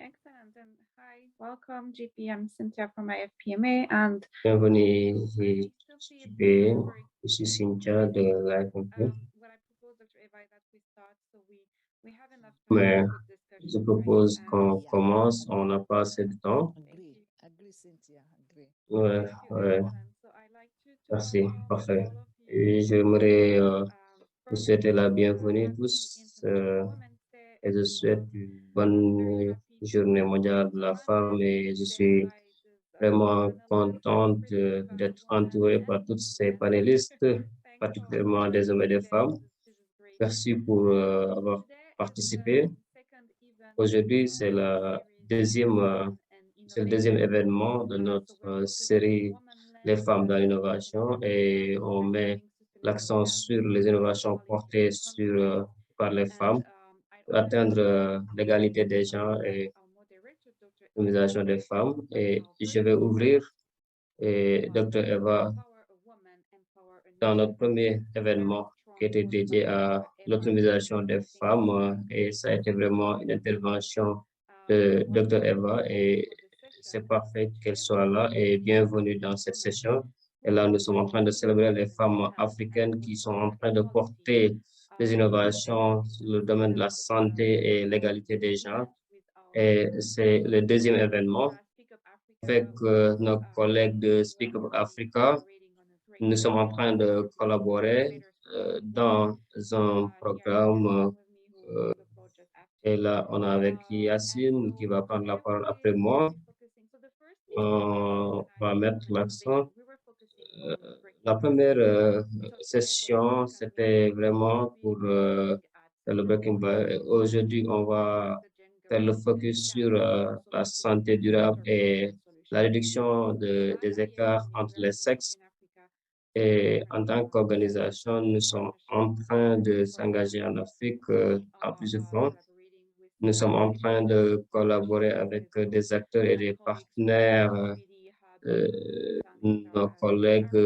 Excellent. And hi, welcome, GP. I'm Cynthia from IFPMA, and Bienvenue I still see it JP, very je suis clear. Cynthia de Life Info. What I propose, Dr. Eva, is that we start so we have enough time for Mais a good je discussion, right? propose And qu'on Yeah, commence, on n'a agree, pas assez de temps. thank agree, you. agree, Cynthia, agree. Ouais, Thank you. ouais, Excellent. So I like to merci, welcome parfait. all of you. Et j'aimerais vous First of souhaiter la all, bienvenue happy tous International Women's Day, et je souhaite everyone. une I'm very bonne happy journée mondiale de to la run femme this et je day suis by this vraiment panel of contente pretty diverse d'être women entouré and par tous ces men. panélistes, Thanks for particulièrement des hommes et being des there. femmes. This is great. Merci pour So avoir today is the participé. second event Aujourd'hui, in our series Women and c'est le deuxième Innovation. événement de So notre we're focusing on série Les women-led femmes dans innovations l'innovation et on met strengthening sustainability l'accent and sur les innovations equality portées in conflict. par les And femmes, I'd also atteindre like l'égalité to des genres invite et our moderator, Dr. Eva, l'humanisation des femmes. as Et our je first vais speaker, ouvrir et Dr. Eva Empower a Woman, Empower a dans Nation. notre premier A very événement qui strong était quote dédié by à Dr. Eva. l'autonomisation des I think femmes it's et ça a été vraiment une intervention so de Dr. welcome Eva et for this c'est session. parfait qu'elle Today soit we're là et focusing bienvenue on dans cette women session. who Et là, are nous sommes en train de driving célébrer les innovation femmes in health and africaines qui sont en gender train de equality. porter des And innovations sur le domaine de la and santé et l'égalité des we genres. met with our Et c'est le deuxième événement Speak Up avec Africa women nos collègues de who are Speak Up already Africa. collaborating on a great Nous sommes en train de project called collaborer Innovators for Women dans un here in Ghana programme with me, who will do the project et after me. là, on a avec And Yacine qui so va prendre la today parole après we'll moi. be focusing. So the first On va mettre women l'accent. innovation, we were focusing Euh, on la breaking première barriers. So today, for the session, second one, c'était we'll vraiment be pour looking at faire le mental Breaking health Bad. and Aujourd'hui, on va the faire gender le focus gap, sur and also la focusing santé on durable restoration et and la solutions. réduction So as des écarts IFPMA entre les sexes. represents in Africa Et en tant 21 qu'organisation, nous sommes partnerships en train de programs, s'engager en Afrique we en are plusieurs fronts. collaborating with Nous sommes en train de collaborer partnerships avec with our des acteurs et des colleagues from partenaires, Speedy Hub in nos West collègues Africa.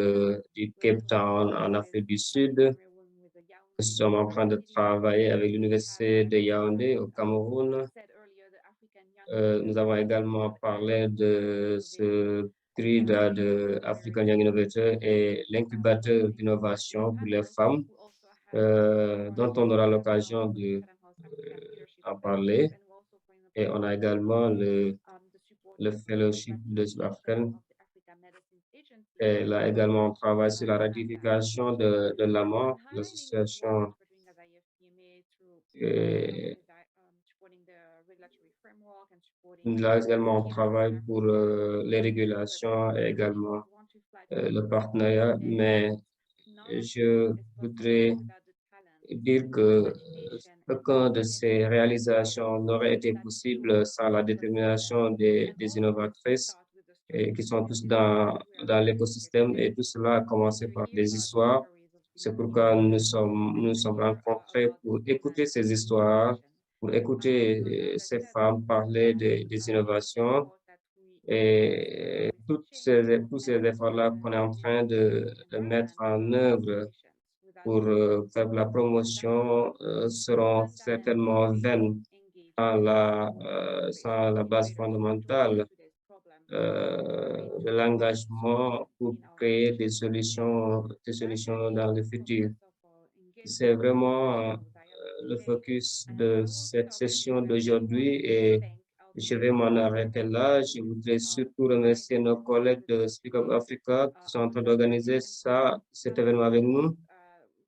du We're Cape Town collaborating en with Afrique du Sud. Cameroon, with the Nous Yaoundé sommes en train de University. travailler avec We have, l'Université de as Yaoundé au GP Cameroun. said earlier, the African Young Innovators Nous avons également Initiative and parlé de Innovation ce prix de African Young Accelerators Innovator et l'incubateur focusing on d'innovation pour les panels. femmes, We also have our dont on aura l'occasion Chatham House African Leadership d'en Fellowship, parler. and we're also in the Et on a process également the support le for fellowship de ratification African. of the Africa Medicines Agency, Et là également, on travaille sur la NAFDAC. ratification de And l'AMA, highlighting the work l'association. that we're doing as IFPMA through Et supporting the regulatory framework and supporting là également, on schemes in travaille pour Africa. les So at this régulations et point, I également would want to flag the fact le that partenariat. Mais none of this je is possible voudrais without the talent, dire the que dedication, and the aucun de ces innovation réalisations n'aurait été that possible fuel sans la our success. détermination And des all of this innovatrices start with the et stories qui of sont tous women. That's why we are dans gathering here l'écosystème today, et tout cela a commencé to par hear des about the histoires. stories of C'est these pourquoi women and nous to sommes hear rencontrés about pour écouter women ces in histoires, innovation. pour écouter So as I ces said, femmes parler des this innovations effort that we make et with change tous and ces efforts-là qu'on est en train de mettre environment en without œuvre institutions, without pour systems. faire de la That's why promotion seront human talent must certainement be vaines engaged. So sans la base innovators want to solve fondamentale today's problems. We need de to create l'engagement pour in our créer nation. des So that's solutions the dans le futur. focus of our C'est engagement and vraiment discussion with le IFPMA. focus And de I will cette stop session here and want d'aujourd'hui to et thank our je vais colleagues m'en from arrêter Speak Up là. Je who voudrais surtout remercier organized nos this collègues with de us Speak Up today, Africa qui sont en train our d'organiser brilliant cet événement avec nous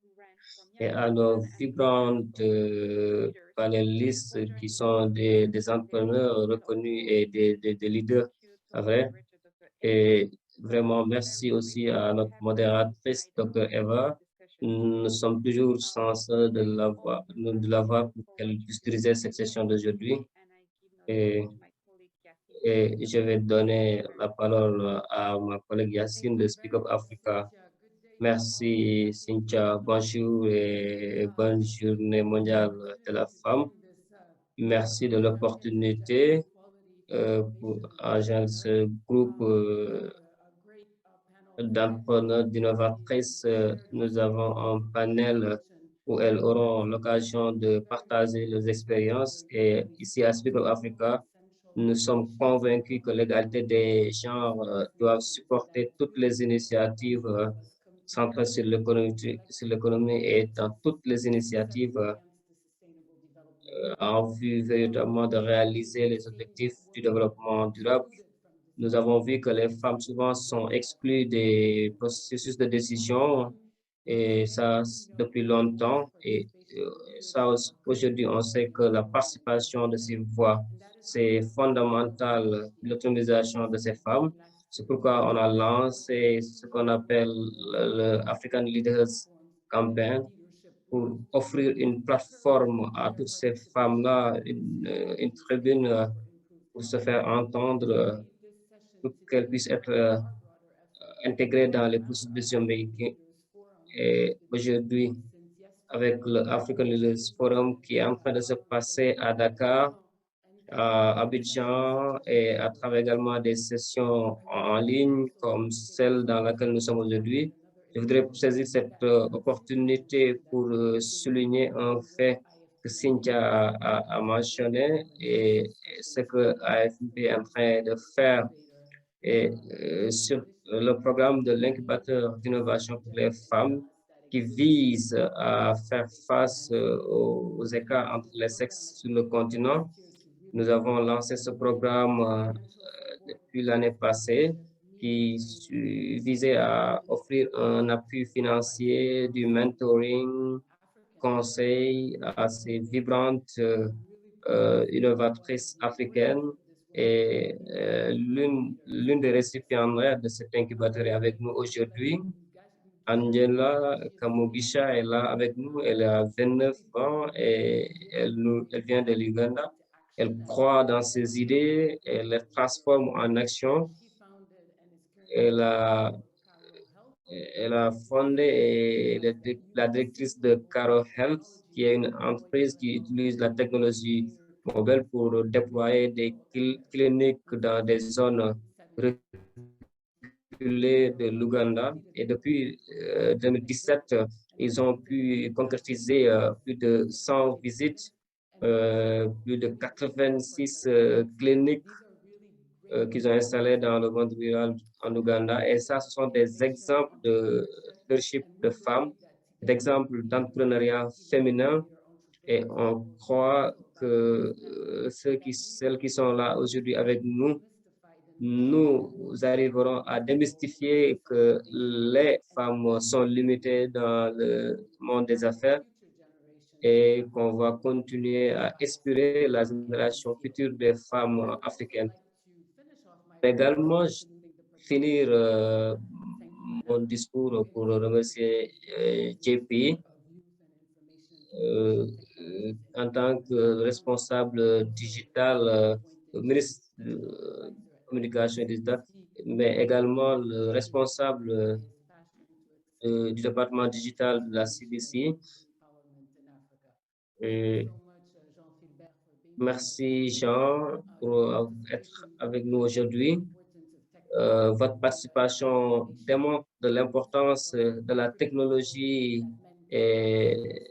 who ran from et young à nos women and vibrantes leaders panélistes for qui joining us sont des today, entrepreneurs and reconnus also et des leaders, thank you to c'est our vrai. moderator, Dr. Eva. Et vraiment, merci Very aussi grateful à to notre have her modératrice, alongside Dr. our Eva. discussion Nous today. sommes toujours chanceux Thanks all of you de and l'avoir looking pour forward qu'elle to puisse this diriger cette great session session d'aujourd'hui. today. And I give now the floor Et, to my colleague Yassine to et take je over. vais Thank donner you very la much. parole à ma collègue Thank Yacine de you Speak very Up much, Africa. Cynthia. Good day to all. Merci, Happy Cynthia. International Bonjour Women's Day. et bonne Thank you journée for the mondiale de la opportunity to femme. bring this Merci de champion for gender l'opportunité equality for pour innovation agir together. ce groupe We have a great panel of d'entrepreneurs, experts d'innovatrices. to share Nous their avons un panel knowledge où elles auront and l'occasion de very partager leurs important expériences. to Et equally ici à Speak of successful and Africa, Nous sommes convaincus que l'égalité des genres doit supporter toutes les initiatives centrées sur l'économie et dans toutes les initiatives en vue véritablement de réaliser les objectifs du développement durable. Nous avons vu que les femmes souvent sont exclues des processus de décision et ça depuis longtemps. Et ça aujourd'hui, on sait que la participation de ces voix, c'est fondamental l'autonomisation de ces femmes. C'est pourquoi on a lancé ce qu'on appelle le African Leaders Campaign pour offrir une plateforme à toutes ces femmes-là, une tribune pour se faire entendre, pour qu'elles puissent être intégrées dans les processus de décision-making. Et aujourd'hui, avec le African Leaders Forum qui est en train de se passer à Dakar, à Abidjan et à travers également des sessions en ligne comme celle dans laquelle nous sommes aujourd'hui. Je voudrais saisir cette opportunité pour souligner un fait que Cynthia a mentionné et ce que AFP est en train de faire et sur le programme de l'incubateur d'innovation pour les femmes qui vise à faire face aux écarts entre les sexes sur le continent. Nous avons lancé ce programme depuis l'année passée qui visait à offrir un appui financier, du mentoring, conseil à ces vibrantes innovatrices africaines. Et l'une des récipiendaires de cet incubateur est avec nous aujourd'hui. Angela Kamugisha est là avec nous. Elle a 29 ans et elle vient de l'Ouganda. Elle croit dans ses idées, elle les transforme en action. Elle a fondé et est la directrice de Caro Health, qui est une entreprise qui utilise la technologie mobile pour déployer des cliniques dans des zones reculées de l'Ouganda. Et depuis 2017, ils ont pu concrétiser plus de 100 visites, plus de 86 cliniques qu'ils ont installées dans le monde rural en Ouganda. Et ça, ce sont des exemples de leadership de femmes, d'exemples d'entrepreneuriat féminin. Et on croit que celles qui sont là aujourd'hui avec nous, nous arriverons à démystifier que les femmes sont limitées dans le monde des affaires et qu'on va continuer à inspirer la génération future des femmes africaines. Également, finir mon discours pour remercier JP en tant que responsable digital, ministre de communication digitale, mais également le responsable du département digital de la CDC. Merci Jean pour être avec nous aujourd'hui. Votre participation démontre de l'importance de la technologie et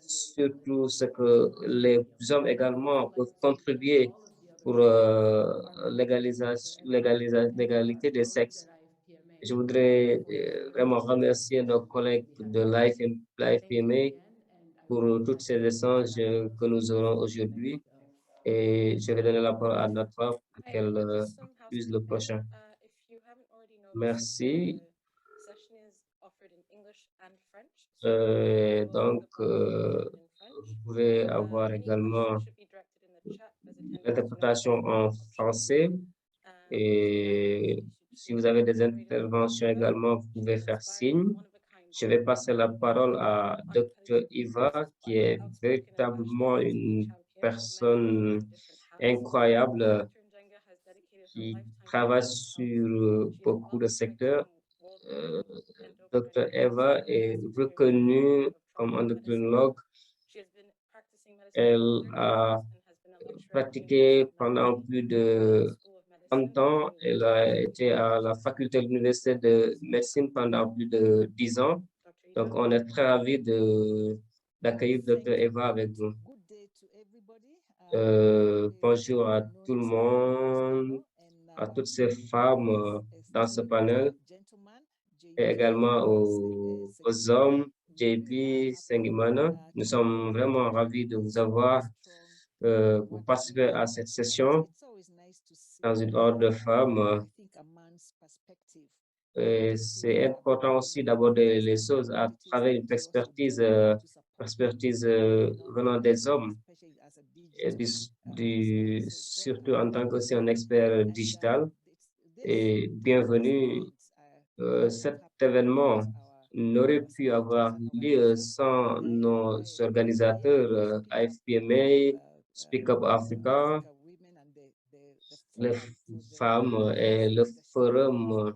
surtout ce que les hommes également peuvent contribuer pour l'égalité des sexes. Je voudrais vraiment remercier nos collègues de l'IFPMA pour tous ces échanges que nous aurons aujourd'hui. Et je vais donner la parole à notre femme pour qu'elle use le prochain. Merci. Donc, vous pouvez avoir également l'interprétation en français. Et si vous avez des interventions également, vous pouvez faire signe. Je vais passer la parole à Dr. Eva, qui est véritablement une personne incroyable qui travaille sur beaucoup de secteurs. Dr. Eva est reconnue comme endocrinologue. Elle a pratiqué pendant plus de 30 ans. Elle a été à la faculté de l'Université de médecine pendant plus de 10 ans. Donc, on est très ravis d'accueillir Dr. Eva avec nous. Bonjour à tout le monde, à toutes ces femmes dans ce panel et également aux hommes, JP, Sengimana. Nous sommes vraiment ravis de vous avoir pour participer à cette session dans une ordre de femmes. C'est important aussi d'aborder les choses à travers une expertise, venant des hommes, et surtout en tant qu'aussi un expert digital. Et bienvenue. Cet événement n'aurait pu avoir lieu sans nos organisateurs, AFPMA, Speak Up Africa, les femmes et le forum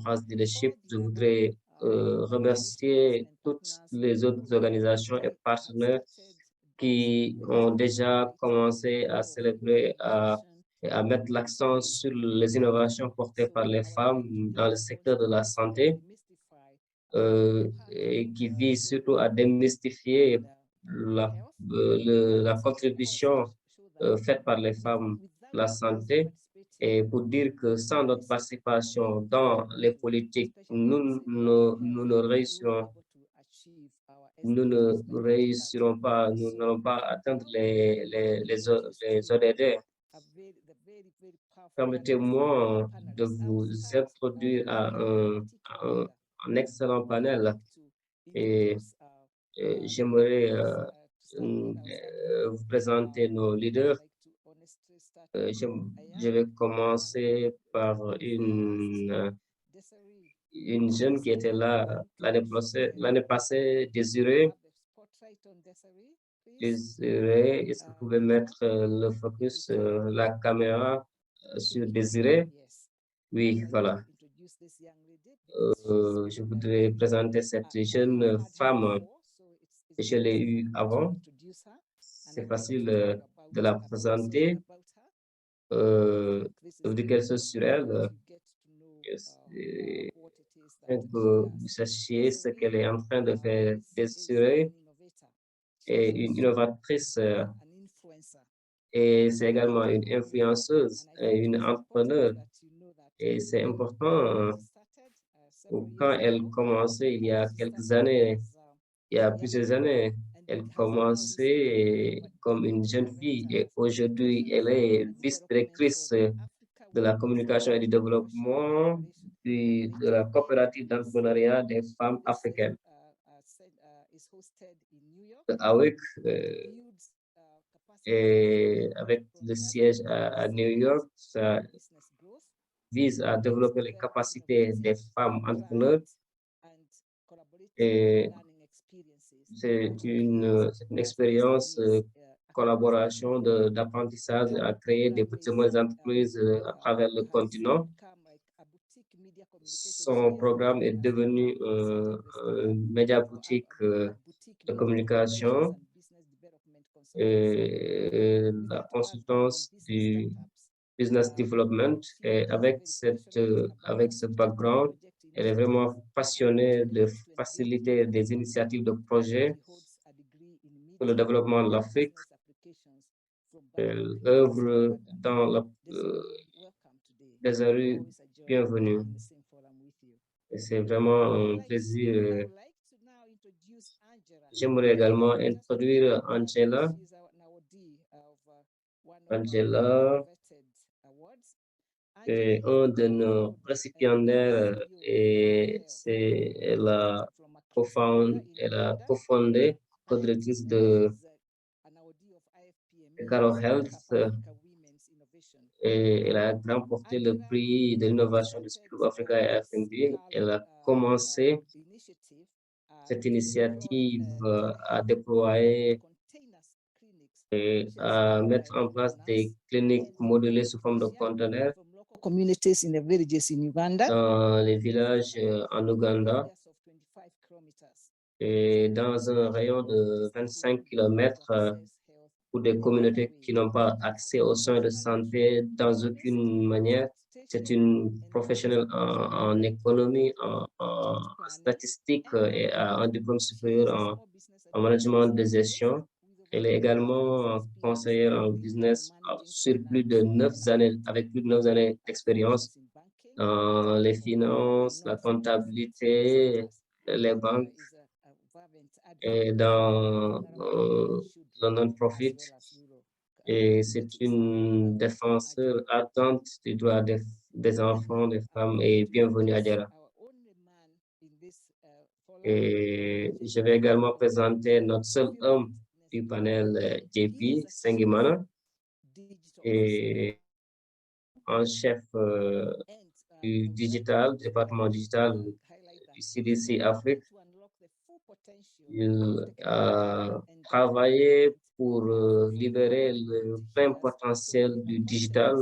House Leadership. Je voudrais remercier toutes les autres organisations et partenaires qui ont déjà commencé à célébrer, à mettre l'accent sur les innovations portées par les femmes dans le secteur de la santé et qui visent surtout à démystifier la contribution faite par les femmes à la santé, et pour dire que sans notre participation dans les politiques, nous ne réussirons pas, nous n'allons pas atteindre les ODD. Permettez-moi de vous introduire à un excellent panel et j'aimerais vous présenter nos leaders. Je vais commencer par une jeune qui était là l'année passée, Désirée. Désirée, est-ce que vous pouvez mettre le focus, la caméra sur Désirée? Oui, voilà. Je voudrais présenter cette jeune femme. Je l'ai eue avant. C'est facile de la présenter. Je veux dire quelque chose sur elle. Afin que vous sachiez ce qu'elle est en train de faire. Désirée est une innovatrice et c'est également une influenceuse et une entrepreneur. Et c'est important, quand elle commençait il y a quelques années, il y a plusieurs années, elle commençait comme une jeune fille et aujourd'hui, elle est vice-directrice de la communication et du développement de la coopérative d'entrepreneuriat des femmes africaines. Avec, et avec le siège à New York, ça vise à développer les capacités des femmes entrepreneurs et c'est une expérience collaboration d'apprentissage à créer des petites et moyennes entreprises à travers le continent. Son programme est devenu un média boutique de communication et la consultance du business development. Et avec ce background, elle est vraiment passionnée de faciliter des initiatives de projets pour le développement de l'Afrique. Elle œuvre dans Désirée, bienvenue. Et c'est vraiment un plaisir. J'aimerais également introduire Angela. Angela est un de nos récipiendaires et elle a cofondé, co-directrice de Caro Health et elle a remporté le prix de l'innovation de Speak Up Africa et FNB. Elle a commencé cette initiative à déployer et à mettre en place des cliniques modulées sous forme de conteneurs dans les villages en Ouganda et dans un rayon de 25 km pour des communautés qui n'ont pas accès aux soins de santé dans aucune manière. C'est une professionnelle en économie, en statistique et en diplôme supérieur en management de gestion. Elle est également conseillère en business sur plus de 9 années, avec plus de 9 années d'expérience dans les finances, la comptabilité, les banques et dans le non-profit. Et c'est une défenseur ardente des droits des enfants, des femmes, et bienvenue à Diarra. Et je vais également présenter notre seul homme du panel, JP Sengimana, et en chef du département digital du CDC Afrique. Il a travaillé pour libérer le plein potentiel du digital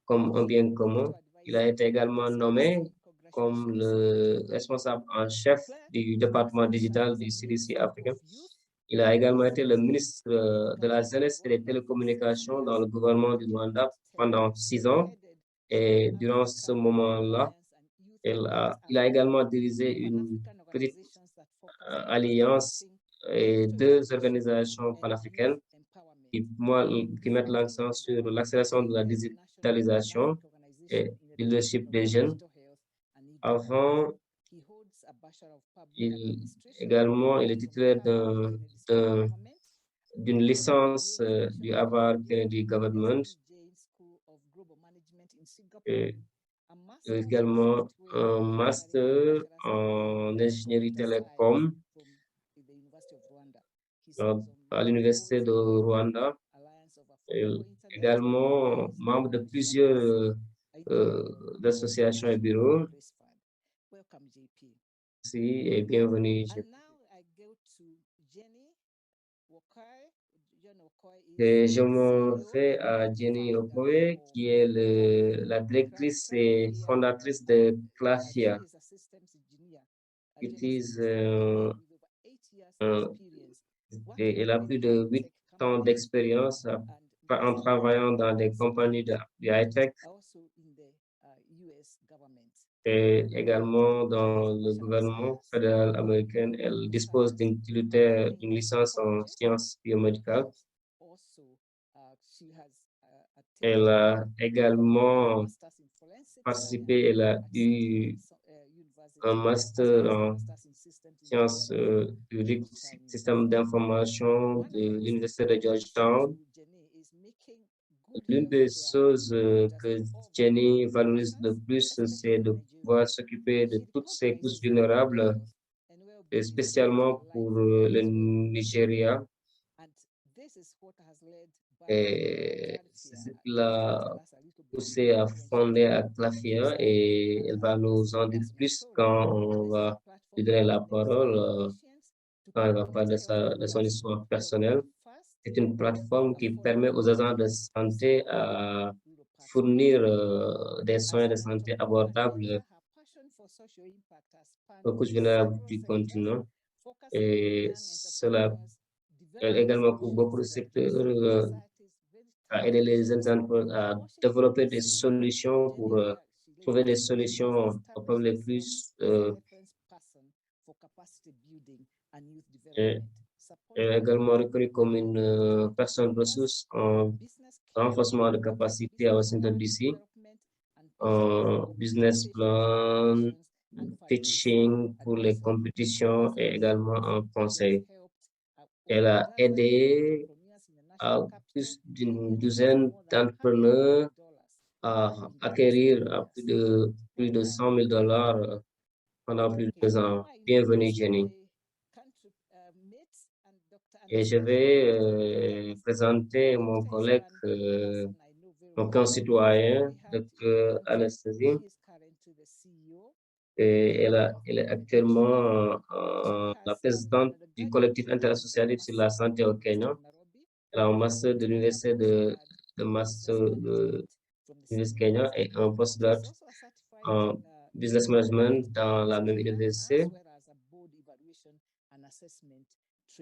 comme un bien commun. Il a été également nommé comme le responsable en chef du département digital du CDC africain. Il a également été le ministre de la Jeunesse et des Télécommunications dans le gouvernement du Rwanda pendant 6 ans. Et durant ce moment-là, il a également dirigé une petite alliance et 2 organisations panafricaines qui mettent l'accent sur l'accélération de la digitalisation et le leadership des jeunes. Avant, il est titulaire d'une licence du Harvard Kennedy Government et également un master en ingénierie télécom à l'Université de Rwanda. Également membre de plusieurs associations et bureaux. Merci et bienvenue. Et je m'en vais à Jenny Okoye, qui est la directrice et fondatrice de Clafia. Elle a plus de 8 ans d'expérience en travaillant dans des compagnies de high-tech et également dans le gouvernement fédéral américain. Elle dispose d'une licence en sciences biomédicales. Elle a également participé, elle a eu un master en sciences du système d'information de l'Université de Georgetown. L'une des choses que Jenny valorise le plus, c'est de pouvoir s'occuper de toutes ces couches vulnérables, et spécialement pour le Nigeria. Et c'est ce qui l'a poussé à fonder à Clafia, et elle va nous en dire plus quand on va lui donner la parole, quand elle va parler de son histoire personnelle. C'est une plateforme qui permet aux agents de santé à fournir des soins de santé abordables aux couches vulnérables du continent. Et cela également pour beaucoup de secteurs à aider les entreprises à développer des solutions pour trouver des solutions aux problèmes les plus également reconnue comme une personne ressource en renforcement de capacité à Washington DC, en business plan, pitching pour les compétitions et également en conseil. Elle a aidé à plus d'une douzaine d'entrepreneurs à acquérir à plus de $100,000 pendant plus de 2 ans. Bienvenue, Jenny. Et je vais présenter mon collègue, mon concitoyen, Dr. Anastasie. Et elle est actuellement la présidente du collectif interassociatif sur la santé au Kenya. Elle a un master de l'université de l'Université Kenya et un postdoc en business management dans la même université.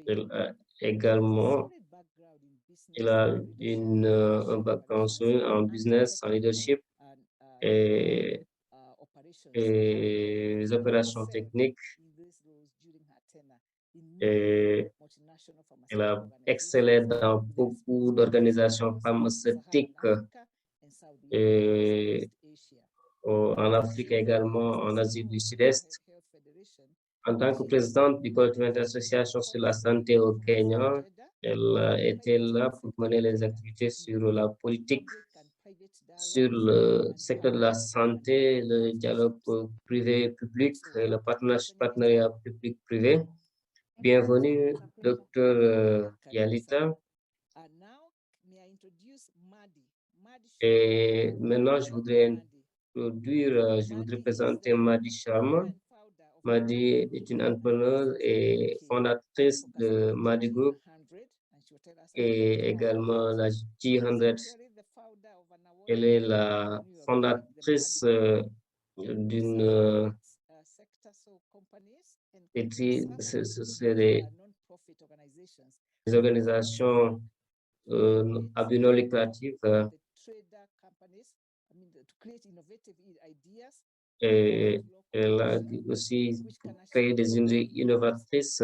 Elle a également un background en business, en leadership et les opérations techniques. Et Elle a excellé dans beaucoup d'organisations pharmaceutiques et en Afrique également, en Asie du Sud-Est. En tant que présidente du collectif d'association sur la santé au Kenya, elle a été là pour mener les activités sur la politique, sur le secteur de la santé, le dialogue privé-public et le partenariat public-privé. Bienvenue, Dr. Yalita. Et maintenant, je voudrais présenter Madi Sharma. Madi est une entrepreneuse et fondatrice de Madi Group et également la G100. Elle est la fondatrice d'une des organisations à but non lucratif et elle a aussi créé des idées innovatrices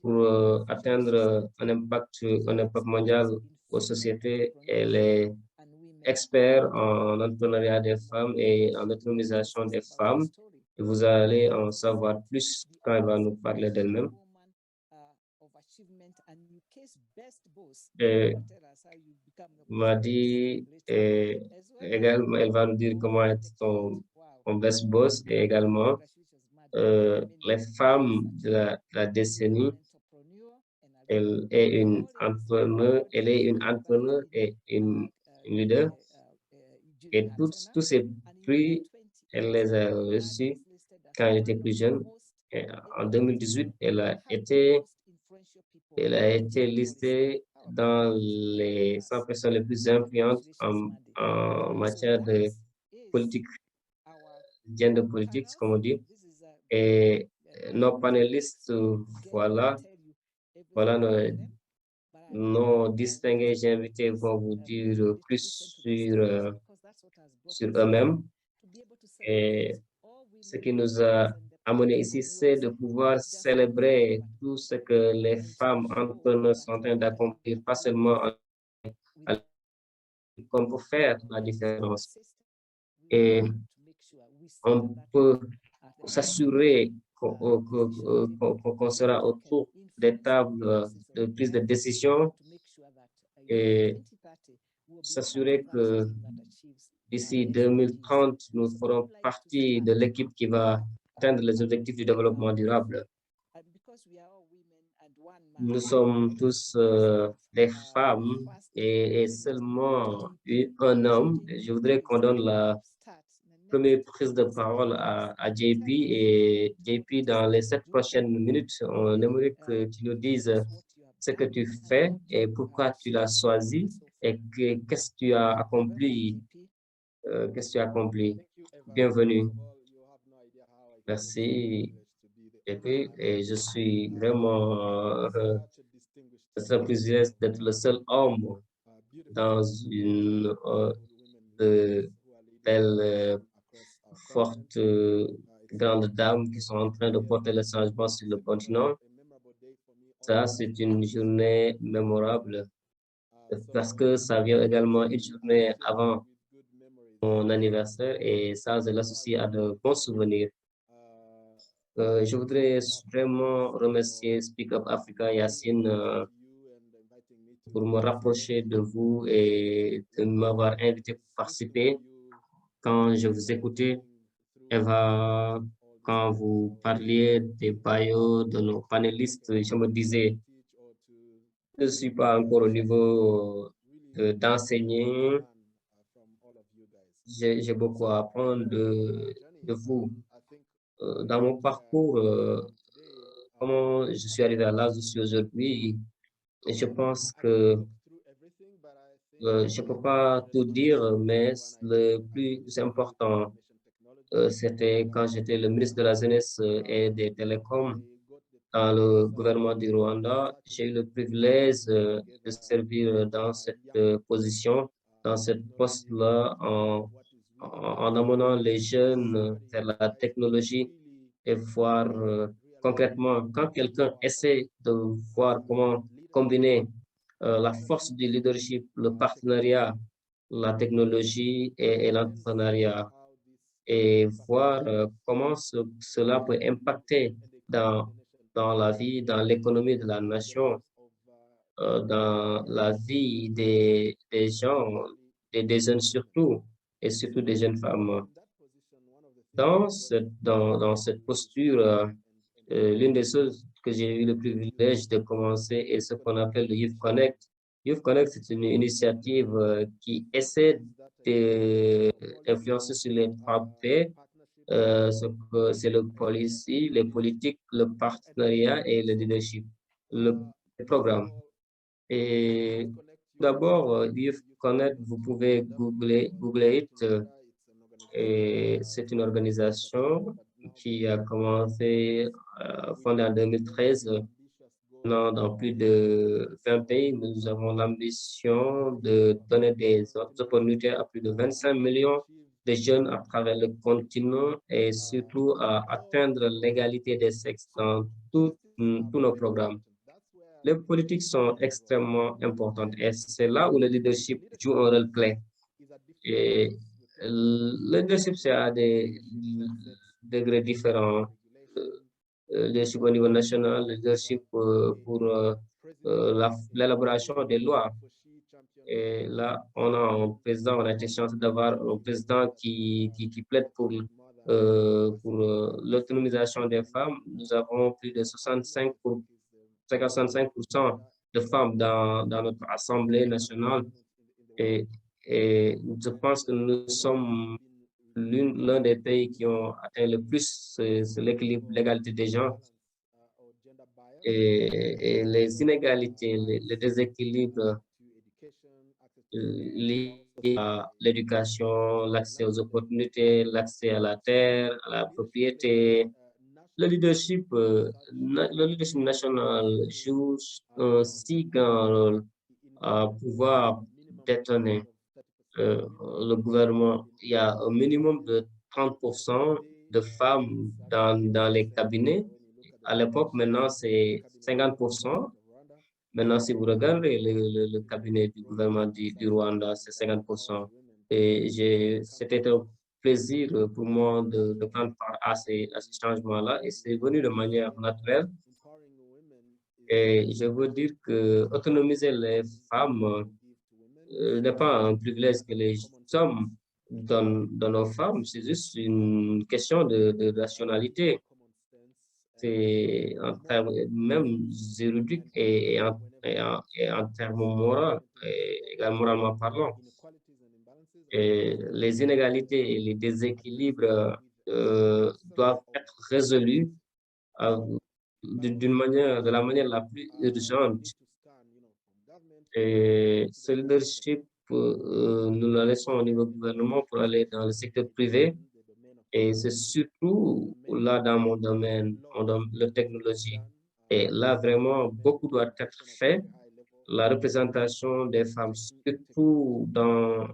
pour atteindre un impact mondial aux sociétés. Elle est experte en entrepreneuriat des femmes et en autonomisation des femmes. Et vous allez en savoir plus quand elle va nous parler d'elle-même. Madi également, elle va nous dire comment être ton best boss et également les femmes de la décennie. Elle est une entrepreneur, et une leader. Et tous ces prix, elle les a reçus quand elle était plus jeune. Et en 2018, elle a été listée dans les 100 personnes les plus influentes en matière de politique, gender politique, comme on dit. Et nos panélistes, voilà nos distingués invités vont vous dire plus sur eux-mêmes. Et ce qui nous a amené ici, c'est de pouvoir célébrer tout ce que les femmes entrepreneurs sont en train d'accomplir, pas seulement comme pour faire la différence. Et on peut s'assurer qu'on sera autour des tables de prise de décision et s'assurer que d'ici 2030, nous ferons partie de l'équipe qui va atteindre les objectifs du développement durable. Nous sommes tous des femmes et seulement un homme. Je voudrais qu'on donne la première prise de parole à JP. Et JP, dans les 7 prochaines minutes, on aimerait que tu nous dises ce que tu fais et pourquoi tu l'as choisi et qu'est-ce que tu as accompli. Bienvenue. Merci. Et je suis vraiment c'est un plaisir d'être le seul homme dans une telle forte grande dame qui sont en train de porter le changement sur le continent. Ça, c'est une journée mémorable parce que ça vient également une journée avant mon anniversaire et ça, je l'associe à de bons souvenirs. Je voudrais vraiment remercier Speak Up Africa, Yacine, pour me rapprocher de vous et de m'avoir invité pour participer. Quand je vous écoutais, Eva, quand vous parliez des bios de nos panélistes, je me disais, je ne suis pas encore au niveau d'enseigner. J'ai beaucoup à apprendre de vous. Dans mon parcours, comment je suis arrivé à l'âge où je suis aujourd'hui, je pense que je ne peux pas tout dire, mais le plus important, c'était quand j'étais le ministre de la Jeunesse et des Télécoms dans le gouvernement du Rwanda. J'ai eu le privilège de servir dans cette position, dans cette poste-là, en amenant les jeunes vers la technologie et voir concrètement quand quelqu'un essaie de voir comment combiner la force du leadership, le partenariat, la technologie et l'entrepreneuriat et voir comment cela peut impacter dans la vie, dans l'économie de la nation, dans la vie des gens, des jeunes surtout, et surtout des jeunes femmes. Dans cette posture, l'une des choses que j'ai eu le privilège de commencer est ce qu'on appelle le Youth Connect. Youth Connect, c'est une initiative qui essaie d'influencer sur les 3P. C'est le policy, les politiques, le partenariat et le leadership, le programme. Et d'abord, Youth Connect, vous pouvez googler it. Et c'est une organisation qui a commencé, fondée en 2013. Dans plus de 20 pays, nous avons l'ambition de donner des opportunités à plus de 25 millions de jeunes à travers le continent et surtout à atteindre l'égalité des sexes dans tous nos programmes. Les politiques sont extrêmement importantes et c'est là où le leadership joue un rôle clé. Et le leadership, c'est à des degrés différents. Leadership au niveau national, leadership pour l'élaboration des lois. Et là, on a un président, on a été chanceux d'avoir un président qui plaide pour l'autonomisation des femmes. Nous avons plus de 55% de femmes dans notre Assemblée nationale. Et je pense que nous sommes l'un des pays qui ont atteint le plus l'équilibre, l'égalité des genres. Et les inégalités, les déséquilibres liés à l'éducation, l'accès aux opportunités, l'accès à la terre, à la propriété. Le leadership national joue un si grand rôle à pouvoir détonner le gouvernement. Il y a un minimum de 30% de femmes dans les cabinets. À l'époque, maintenant, c'est 50%. Maintenant, si vous regardez le cabinet du gouvernement du Rwanda, c'est 50%. Et c'était un plaisir pour moi de prendre part à ces changements-là et c'est venu de manière naturelle. Et je veux dire que autonomiser les femmes n'est pas un privilège que les hommes donnent aux femmes, c'est juste une question de rationalité. C'est en termes même juridiques et en termes moraux, et également moralement parlant. Et les inégalités et les déséquilibres doivent être résolus de la manière la plus urgente. Et ce leadership, nous le laissons au niveau du gouvernement pour aller dans le secteur privé. Et c'est surtout là dans mon domaine, la technologie. Et là, vraiment, beaucoup doit être fait. La représentation des femmes, surtout dans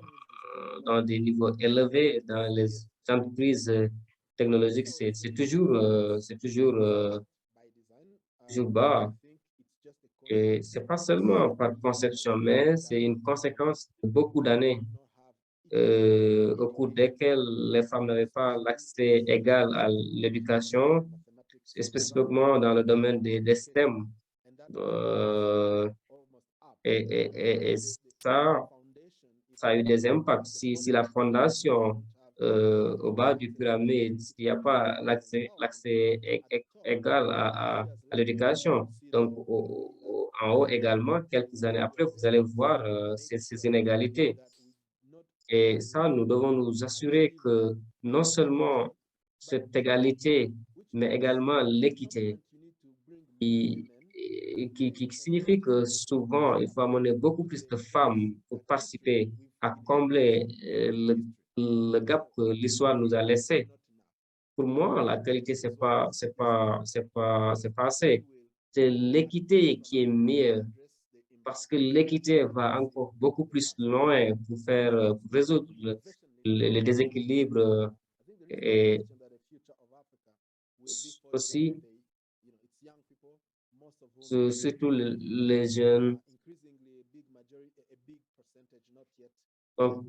des niveaux élevés, dans les entreprises technologiques, c'est toujours bas. Et c'est pas seulement par conception, mais c'est une conséquence de beaucoup d'années au cours desquelles les femmes n'avaient pas l'accès égal à l'éducation, spécifiquement dans le domaine des STEM. Euh, et ça a eu des impacts. Si la fondation au bas du pyramide, s'il n'y a pas l'accès égal à l'éducation, donc en haut également, quelques années après, vous allez voir ces inégalités. Et ça, nous devons nous assurer que non seulement cette égalité, mais également l'équité, qui signifie que souvent, il faut amener beaucoup plus de femmes pour participer à combler le gap que l'histoire nous a laissé. Pour moi, la qualité, c'est pas assez. C'est l'équité qui est mieux parce que l'équité va encore beaucoup plus loin pour pour résoudre les déséquilibres et aussi surtout les jeunes. Donc,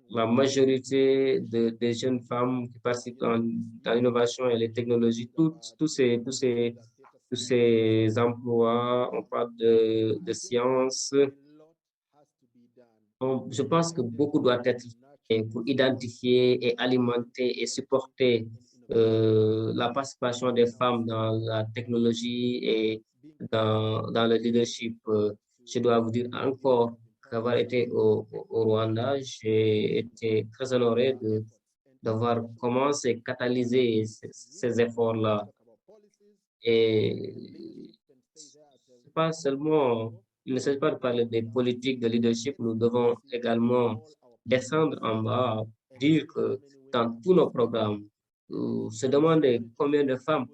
la majorité des jeunes femmes qui participent dans l'innovation et les technologies, tous ces emplois, on parle de sciences. Je pense que beaucoup doit être fait pour identifier et alimenter et supporter la participation des femmes dans la technologie et dans le leadership. Je dois vous dire encore qu'avoir été au Rwanda, j'ai été très honoré d'avoir commencé à catalyser ces efforts-là. Et c'est pas seulement, il ne s'agit pas de parler des politiques de leadership, nous devons également descendre en bas, dire que dans tous nos programmes, se demander combien de femmes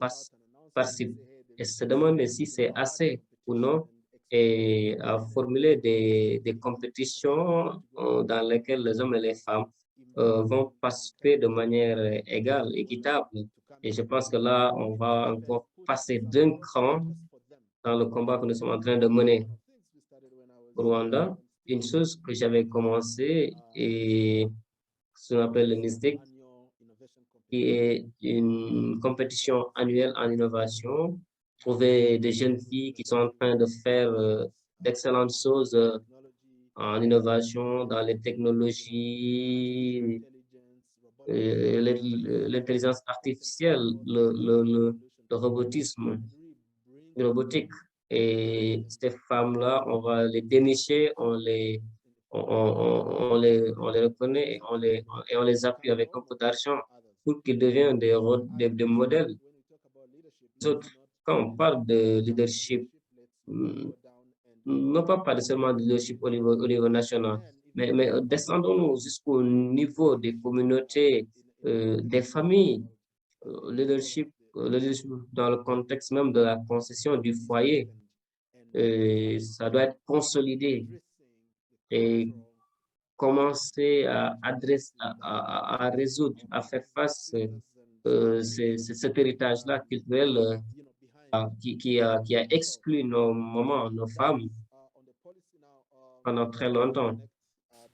participent et se demander si c'est assez ou non et à formuler des compétitions dans lesquelles les hommes et les femmes vont participer de manière égale, équitable. Et je pense que là, on va encore passer d'un cran dans le combat que nous sommes en train de mener au Rwanda. Une chose que j'avais commencé et ce qu'on appelle le NISTIC, qui est une compétition annuelle en innovation, trouver des jeunes filles qui sont en train de faire d'excellentes choses en innovation dans les technologies, l'intelligence artificielle, le robotisme, le robotique. Et ces femmes-là, on va les dénicher, on les reconnaît et on les appuie avec un peu d'argent pour qu'ils deviennent des modèles. Quand on parle de leadership, non pas seulement de leadership au niveau national, mais descendons-nous jusqu'au niveau des communautés, des familles, leadership dans le contexte même de la concession du foyer. Ça doit être consolidé et commencer à adresser, à résoudre, à faire face cet héritage-là culturel qui a exclu nos mamans, nos femmes pendant très longtemps.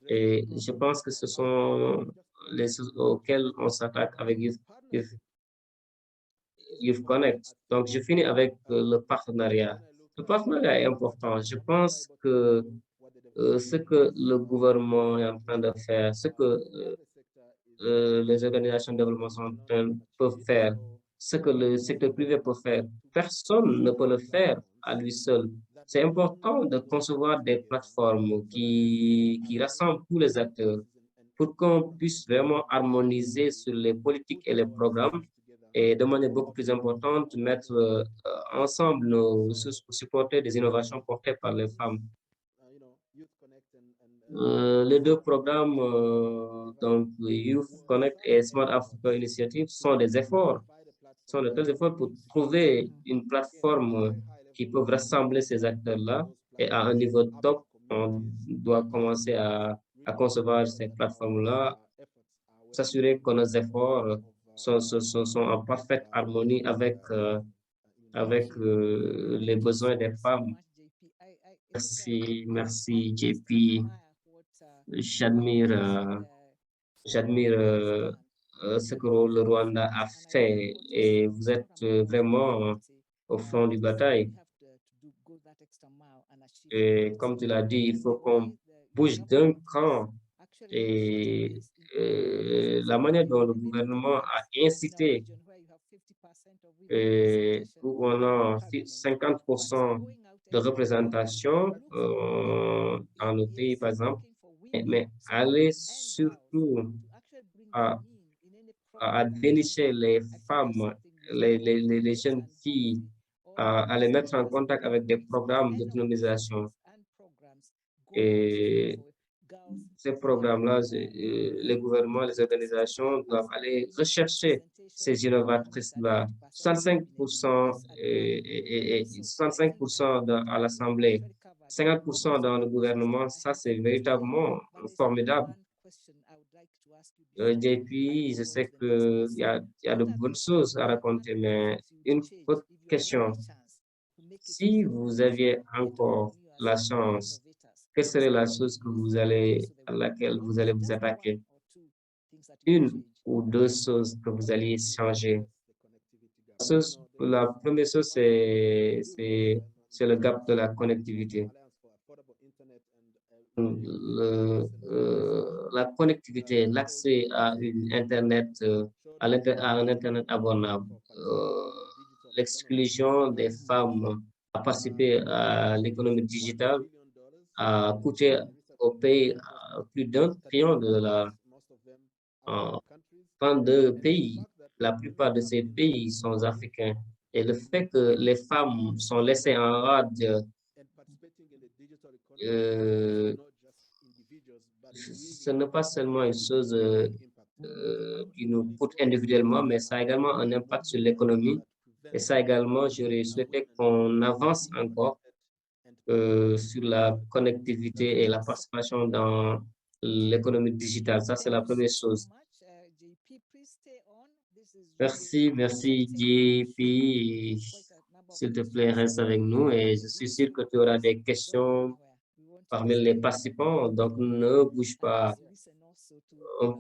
Et je pense que ce sont les choses auxquelles on s'attaque avec Youth Connect. Donc, je finis avec le partenariat. Le partenariat est important. Je pense que ce que le gouvernement est en train de faire, ce que les organisations de développement peuvent faire, ce que le secteur privé peut faire, personne ne peut le faire à lui seul. C'est important de concevoir des plateformes qui rassemblent tous les acteurs pour qu'on puisse vraiment harmoniser sur les politiques et les programmes et de manière beaucoup plus importante, mettre ensemble nos ressources pour supporter des innovations portées par les femmes. Les deux programmes, donc Youth Connect et Smart Africa Initiative, sont des efforts, sont de tels efforts pour trouver une plateforme qui peut rassembler ces acteurs-là. Et à un niveau top, on doit commencer à concevoir ces plateformes-là, s'assurer que nos efforts sont en parfaite harmonie avec les besoins des femmes. Merci JP. J'admire ce que le Rwanda a fait et vous êtes vraiment au front du bataille. Et comme tu l'as dit, il faut qu'on bouge d'un cran et la manière dont le gouvernement a incité où on a 50% de représentation dans le pays, par exemple, mais aller surtout à dénicher les femmes, les jeunes filles, à les mettre en contact avec des programmes d'autonomisation. Et ces programmes-là, les gouvernements, les organisations doivent aller rechercher ces innovatrices-là. 65% et 65% à l'Assemblée, 50% dans le gouvernement, ça c'est véritablement formidable. Depuis, je sais qu'il y a de bonnes choses à raconter, mais une autre question. Si vous aviez encore la chance, quelle serait la chose à laquelle vous allez vous attaquer? Une ou deux choses que vous alliez changer. La première chose, c'est le gap de la connectivité. La connectivité, l'accès à une Internet, à un Internet abordable, l'exclusion des femmes à participer à l'économie digitale a coûté au pays plus d'1 trillion en 32 pays. La plupart de ces pays sont africains. Et le fait que les femmes sont laissées en rade, euh, ce n'est pas seulement une chose qui nous coûte individuellement, mais ça a également un impact sur l'économie. Et ça également, j'aurais souhaité qu'on avance encore sur la connectivité et la participation dans l'économie digitale. Ça, c'est la première chose. Merci, JP. S'il te plaît, reste avec nous et je suis sûr que tu auras des questions parmi les participants. Donc, ne bouge pas. On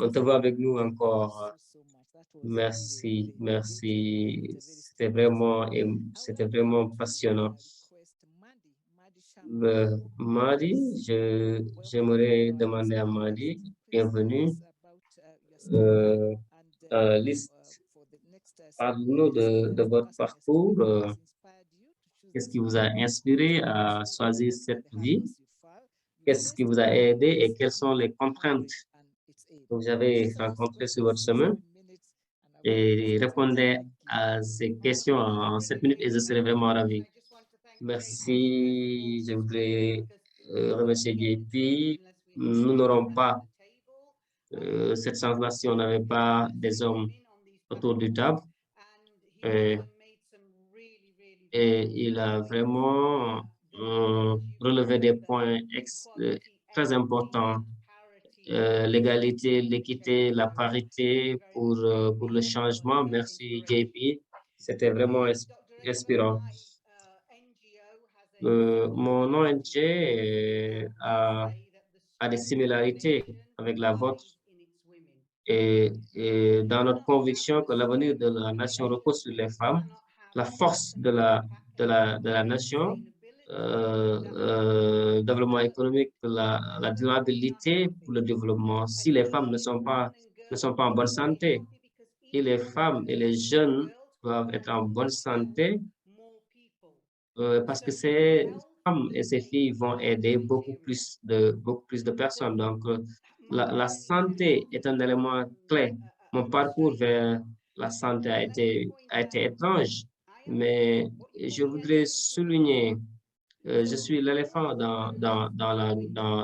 te voit avec nous encore. Merci. C'était vraiment passionnant. Madi, j'aimerais demander à Madi, bienvenue. Dans la liste, parle-nous de votre parcours. Qu'est-ce qui vous a inspiré à choisir cette vie? Qu'est-ce qui vous a aidé et quelles sont les contraintes que vous avez rencontrées sur votre chemin? Et répondez à ces questions en 7 minutes et je serai vraiment ravi. Merci. Je voudrais remercier JP. Nous n'aurons pas cette chance-là si on n'avait pas des hommes autour du table. Et il a vraiment relevé des points très importants. L'égalité, l'équité, la parité pour le changement. Merci, JP. C'était vraiment inspirant. Mon ONG a des similarités avec la vôtre et dans notre conviction que l'avenir de la nation repose sur les femmes, la force de la nation, développement économique, la durabilité pour le développement. Si les femmes ne sont pas en bonne santé, et les femmes et les jeunes doivent être en bonne santé, parce que ces femmes et ces filles vont aider beaucoup plus de personnes. Donc, la santé est un élément clé. Mon parcours vers la santé a été étrange, mais je voudrais souligner, je suis l'éléphant dans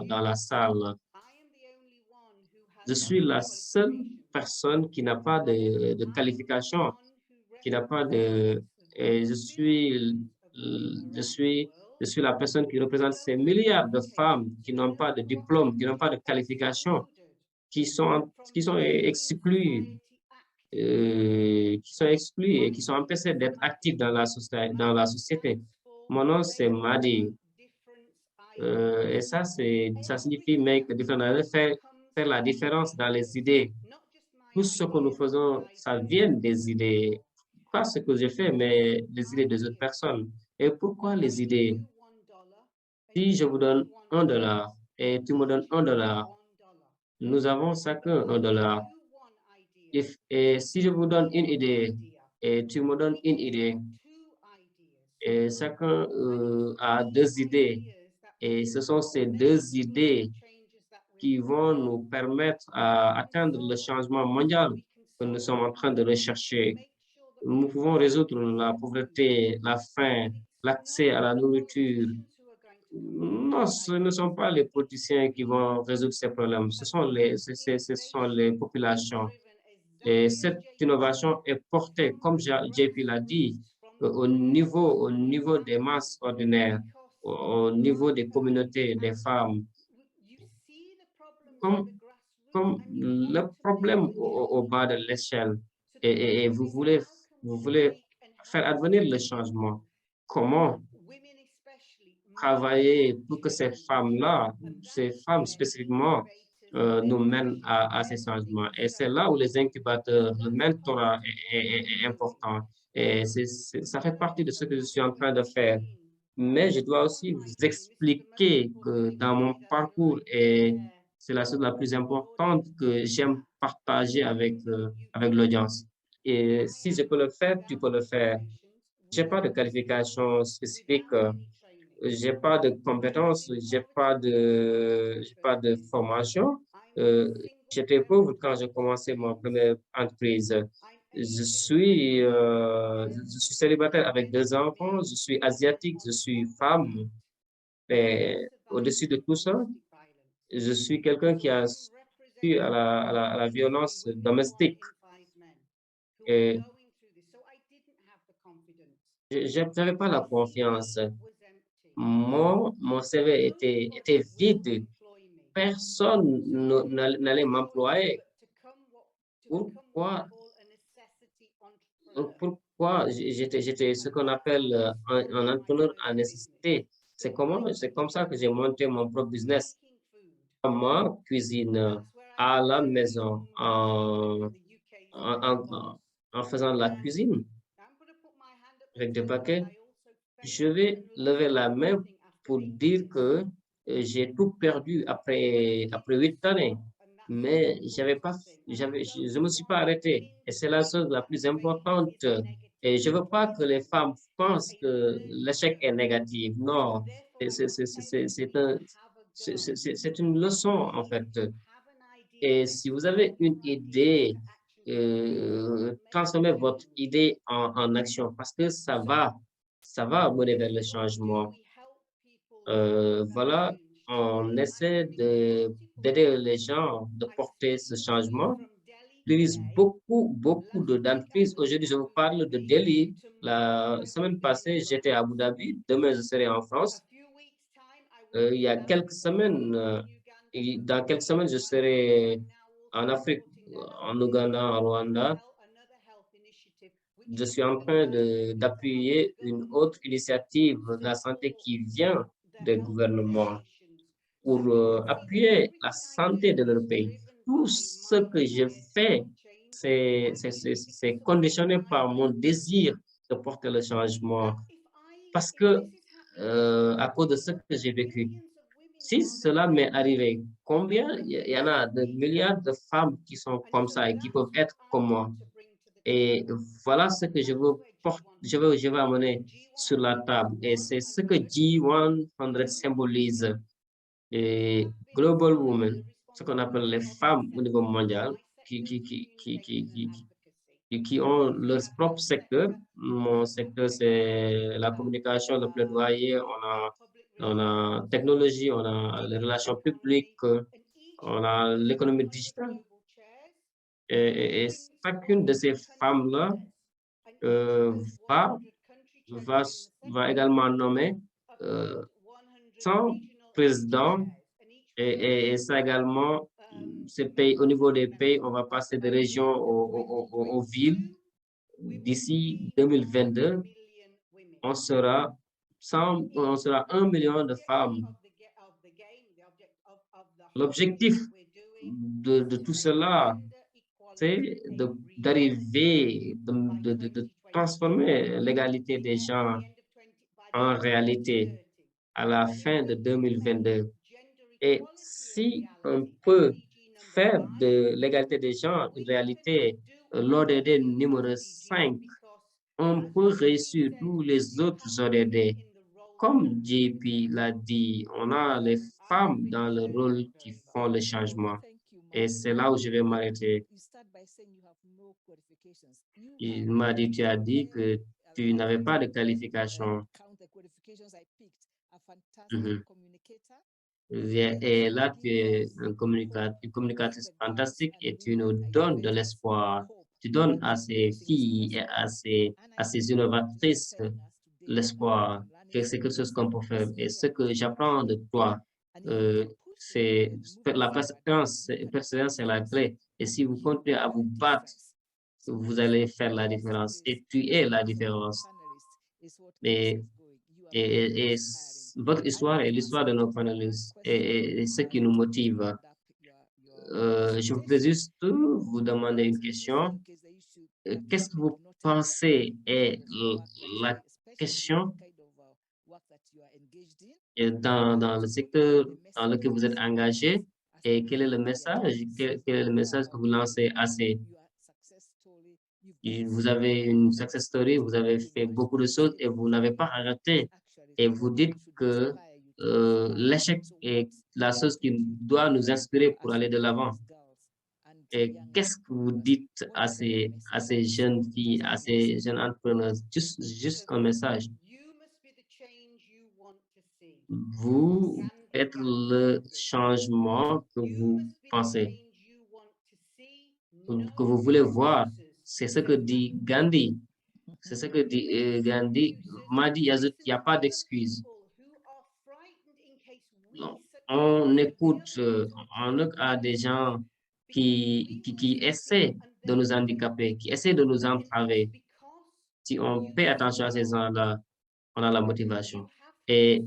la salle. Je suis la seule personne qui n'a pas de qualification, qui n'a pas de... Et je suis la personne qui représente ces milliards de femmes qui n'ont pas de diplôme, qui n'ont pas de qualification, qui sont exclues, et qui sont empêchées d'être actives dans la société. Mon nom, c'est Madi. Et ça signifie make a difference, faire la différence dans les idées. Tout ce que nous faisons, ça vient des idées. Pas ce que j'ai fait, mais les idées des autres personnes. Et pourquoi les idées? Si je vous donne $1 et tu me donnes $1, nous avons chacun $1. Et si je vous donne une idée et tu me donnes une idée, et chacun a 2 idées, et ce sont ces 2 idées qui vont nous permettre d'atteindre le changement mondial que nous sommes en train de rechercher. Nous pouvons résoudre la pauvreté, la faim, l'accès à la nourriture. Non, ce ne sont pas les politiciens qui vont résoudre ces problèmes, ce sont les populations. Et cette innovation est portée, comme JP l'a dit, au niveau des masses ordinaires, au niveau des communautés, des femmes. Comme le problème au bas de l'échelle et vous voulez faire advenir le changement. comment travailler pour que ces femmes-là, ces femmes spécifiquement, nous mènent à ces changements. Et c'est là où les incubateurs, le mentorat est important. Et ça fait partie de ce que je suis en train de faire. Mais je dois aussi vous expliquer que dans mon parcours, et c'est la chose la plus importante que j'aime partager avec l'audience. Et si je peux le faire, tu peux le faire. Je n'ai pas de qualification spécifique, j'ai pas de compétences, j'ai pas de formation. J'étais pauvre quand j'ai commencé mon première entreprise. Je suis célibataire avec 2 enfants, je suis asiatique, je suis femme. Et au-dessus de tout ça, je suis quelqu'un qui a subi à la violence domestique. Et je n'avais pas la confiance. Mon CV était vide. Personne n'allait m'employer. Pourquoi, pourquoi j'étais ce qu'on appelle un entrepreneur à nécessité? C'est comme ça que j'ai monté mon propre business. Maman cuisine à la maison en faisant la cuisine avec des paquets. Je vais lever la main pour dire que j'ai tout perdu après 8 années. Mais je me suis pas arrêté. Et c'est la chose la plus importante. Et je veux pas que les femmes pensent que l'échec est négatif. Non, c'est une leçon, en fait. Et si vous avez une idée, transformez votre idée en action parce que ça va mener vers le changement. Voilà, on essaie d'aider les gens de porter ce changement. Il existe beaucoup d'entreprises. Aujourd'hui, je vous parle de Delhi. La semaine passée, j'étais à Abu Dhabi. Demain, je serai en France. Il y a quelques semaines, dans quelques semaines, je serai en Afrique, en Ouganda, en Rwanda. Je suis en train d'appuyer une autre initiative de la santé qui vient des gouvernements pour appuyer la santé de leur pays. Tout ce que je fais, c'est conditionné par mon désir de porter le changement parce que à cause de ce que j'ai vécu. Si cela m'est arrivé, combien il y en a de milliards de femmes qui sont comme ça et qui peuvent être comme moi. Et voilà ce que je veux amener sur la table. Et c'est ce que G100 symbolise. Et Global Women, ce qu'on appelle les femmes au niveau mondial, qui ont leur propre secteur. Mon secteur, c'est la communication, le plaidoyer, on a technologie, on a les relations publiques, on a l'économie digitale. Et chacune de ces femmes-là va, va également nommer 100 présidents et ça également, ces pays, au niveau des pays, on va passer de régions aux villes. D'ici 2022, on sera 1 million de femmes. L'objectif de tout cela, c'est d'arriver, de transformer l'égalité des gens en réalité à la fin de 2022. Et si on peut faire de l'égalité des gens une réalité, l'ODD numéro 5, on peut réussir tous les autres ODD. Comme JP l'a dit, on a les femmes dans le rôle qui font le changement. Et c'est là où je vais m'arrêter. Il m'a dit, tu as dit que tu n'avais pas de qualification. Et là, tu es une communicatrice fantastique et tu nous donnes de l'espoir. Tu donnes à ces filles et à ces innovatrices l'espoir que c'est quelque chose qu'on peut faire. Et ce que j'apprends de toi, c'est la persévérance est la clé. Et si vous continuez à vous battre, vous allez faire la différence. Et tu es la différence. Et votre histoire et l'histoire de nos panélistes et ce qui nous motive. Je voudrais juste vous demander une question. Qu'est-ce que vous pensez est la question dans le secteur dans lequel vous êtes engagé et quel est le message, quel est le message que vous lancez vous avez une success story, vous avez fait beaucoup de choses et vous n'avez pas arrêté. Et vous dites que l'échec est la chose qui doit nous inspirer pour aller de l'avant. Et qu'est-ce que vous dites à ces jeunes filles, à ces jeunes entrepreneurs? Juste un message. Vous êtes le changement que vous pensez, que vous voulez voir. C'est ce que dit Gandhi. C'est ce que dit Gandhi. M'a dit, il n'y a pas d'excuse. On écoute, on a des gens qui essaient de nous handicaper, qui essaient de nous entraver. Si on paie attention à ces gens-là, on a la motivation. Et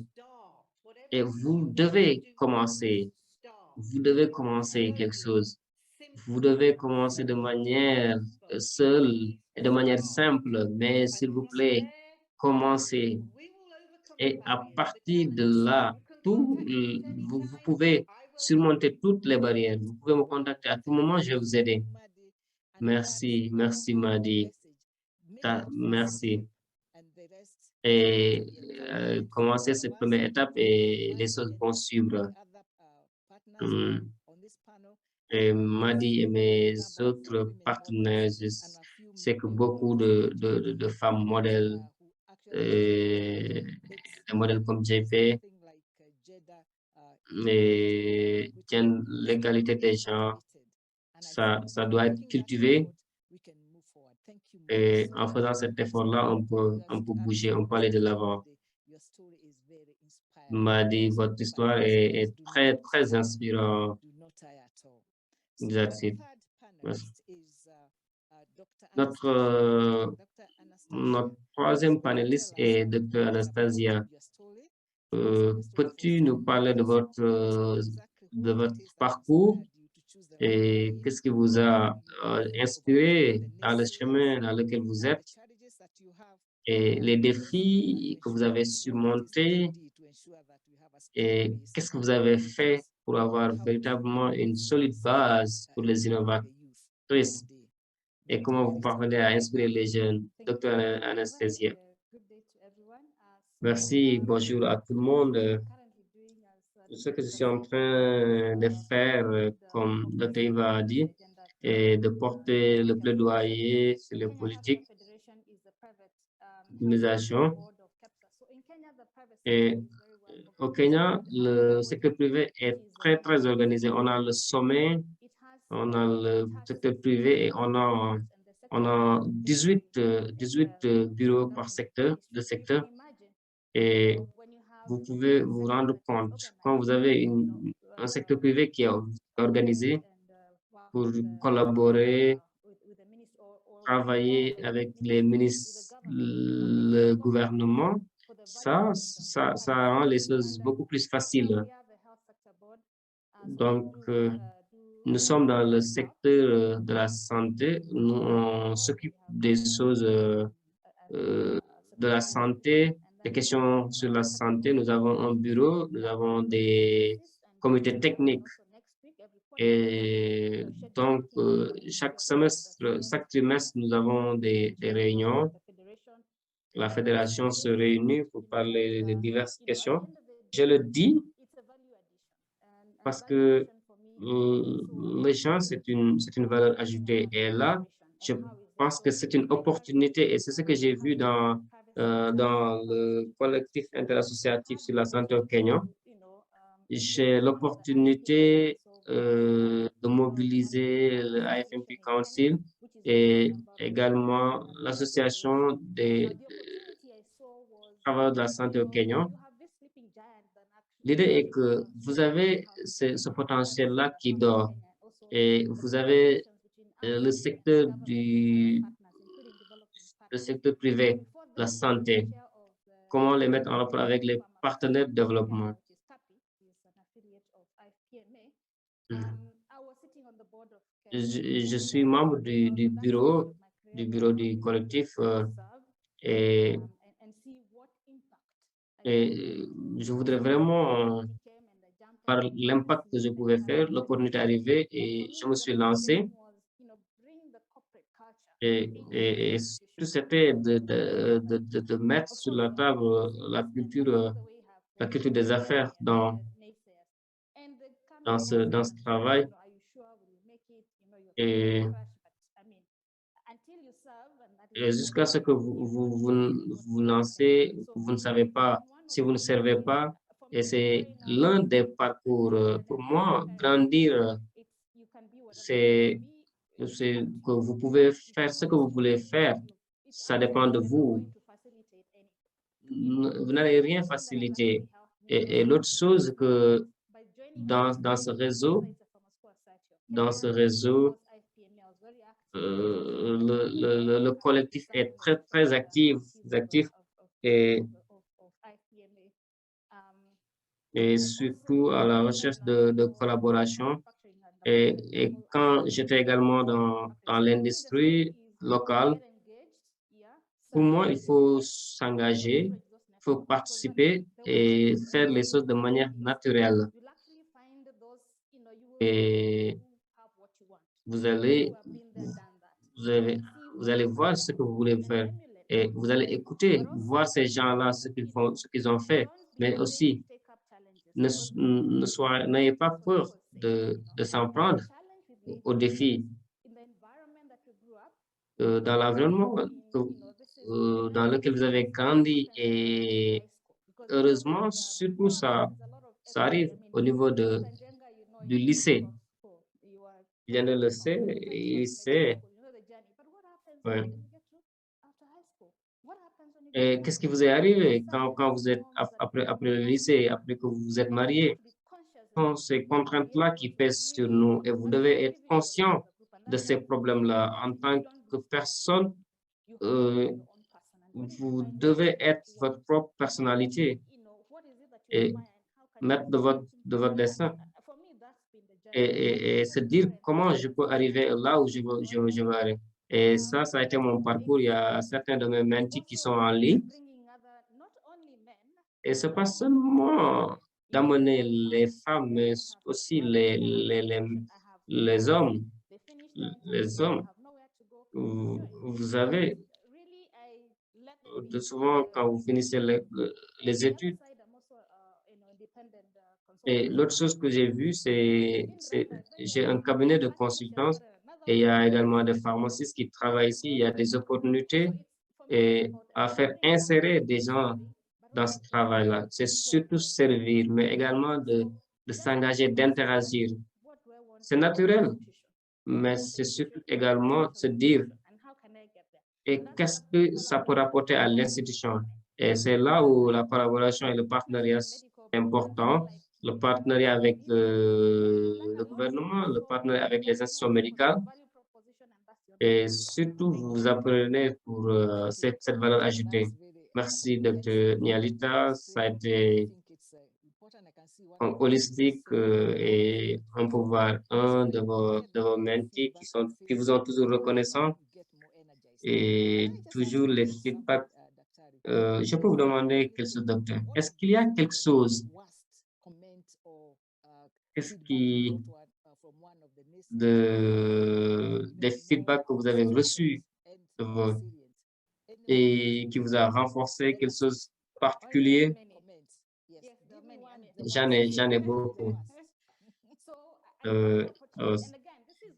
vous devez commencer. Vous devez commencer quelque chose. Vous devez commencer de manière seule et de manière simple, mais s'il vous plaît, commencez. Et à partir de là, vous pouvez surmonter toutes les barrières. Vous pouvez me contacter à tout moment, je vais vous aider. Merci, merci Madi. Merci. Et commencer cette première étape et les choses vont suivre. Et Madi et mes autres partenaires, je sais que beaucoup de femmes modèles, des modèles comme JP, mais l'égalité des genres, ça doit être cultivé. Et en faisant cet effort-là, on peut bouger, on peut aller de l'avant. Madi, votre histoire est très, très inspirante. Merci. Notre troisième panéliste est Dr. Anastasia. Peux-tu nous parler de votre parcours et qu'est-ce qui vous a inspiré dans le chemin dans lequel vous êtes et les défis que vous avez surmontés et qu'est-ce que vous avez fait pour avoir véritablement une solide base pour les innovatrices et comment vous parvenez à inspirer les jeunes. Docteur Anastasia. Merci, bonjour à tout le monde. Ce que je suis en train de faire, comme Dr. Eva a dit, est de porter le plaidoyer sur les politiques d'utilisation. Et au Kenya, le secteur privé est très, très organisé. On a le sommet, on a le secteur privé et on a 18 bureaux par secteur, et vous pouvez vous rendre compte quand vous avez un secteur privé qui est organisé pour collaborer, travailler avec les ministres, le gouvernement, ça rend les choses beaucoup plus faciles. Donc, nous sommes dans le secteur de la santé. Nous, on s'occupe des choses de la santé, des questions sur la santé. Nous avons un bureau, nous avons des comités techniques. Et donc, chaque trimestre, nous avons des réunions. La fédération se réunit pour parler de diverses questions. Je le dis parce que les gens, c'est une valeur ajoutée. Et là, je pense que c'est une opportunité et c'est ce que j'ai vu dans le collectif interassociatif sur la santé au Kenya. J'ai l'opportunité de mobiliser le IFMP Council et également l'association des travailleurs de la santé au Kenya. L'idée est que vous avez ce potentiel-là qui dort et vous avez le secteur privé, la santé. comment les mettre en rapport avec les partenaires de développement. Je suis membre du bureau du collectif et je voudrais vraiment, par l'impact que je pouvais faire, l'opportunité est arrivée et je me suis lancé. Et tout c'était de mettre sur la table la culture des affaires dans ce travail. Et jusqu'à ce que vous lancez, vous ne savez pas si vous ne servez pas. Et c'est l'un des parcours. Pour moi, grandir, c'est que vous pouvez faire ce que vous voulez faire. Ça dépend de vous. Vous n'allez rien faciliter. Et l'autre chose que dans ce réseau, le collectif est très actif et, et surtout à la recherche de collaboration. Et quand j'étais également dans l'industrie locale, pour moi, il faut s'engager, il faut participer et faire les choses de manière naturelle. Et vous allez voir ce que vous voulez faire et vous allez écouter, voir ces gens-là, ce qu'ils font, ce qu'ils ont fait, mais aussi n'ayez pas peur de s'en prendre au défi. Dans l'environnement dans lequel vous avez grandi et heureusement, surtout ça arrive au niveau du lycée. Il ne le sait, il sait. Ouais. Et qu'est-ce qui vous est arrivé quand vous êtes après le lycée, après que vous vous êtes marié? Ce sont ces contraintes-là qui pèsent sur nous et vous devez être conscient de ces problèmes-là. En tant que personne, vous devez être votre propre personnalité et maître de votre destin. Et se dire comment je peux arriver là où je veux aller. Et ça a été mon parcours. Il y a certains de mes mentis qui sont en ligne. Et ce n'est pas seulement d'amener les femmes, mais aussi les hommes. Les hommes, vous avez, de souvent, quand vous finissez les études, et l'autre chose que j'ai vue, j'ai un cabinet de consultance et il y a également des pharmacistes qui travaillent ici. Il y a des opportunités et à faire insérer des gens dans ce travail-là. C'est surtout servir, mais également de s'engager, d'interagir. C'est naturel, mais c'est surtout également se dire et qu'est-ce que ça peut rapporter à l'institution. Et c'est là où la collaboration et le partenariat sont importants. Le partenariat avec le gouvernement, le partenariat avec les institutions médicales. Et surtout, vous apprenez pour cette valeur ajoutée. Merci, Dr. Nialita. Ça a été holistique et on peut voir un de vos mentis qui vous ont toujours reconnaissants et toujours les feedbacks. Je peux vous demander quelque chose, docteur. Est-ce qu'il y a quelque chose des feedbacks que vous avez reçus et qui vous a renforcé, quelque chose de particulier? J'en ai beaucoup.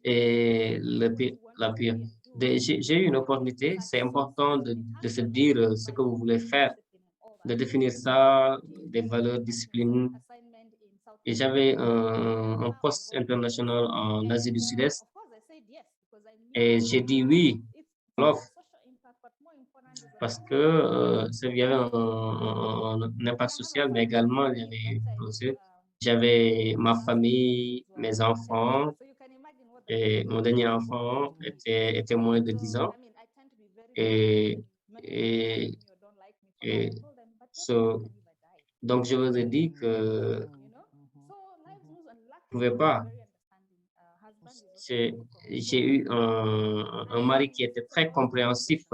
Et la pire. J'ai eu une opportunité, c'est important de se dire ce que vous voulez faire, de définir ça, des valeurs, disciplines. Et j'avais un poste international en Asie du Sud-Est et j'ai dit oui, l'offre, parce que il y avait un impact social, mais également j'avais ma famille, mes enfants, et mon dernier enfant était moins de 10 ans. Et Donc, je vous ai dit que je ne pouvais pas. J'ai eu un mari qui était très compréhensif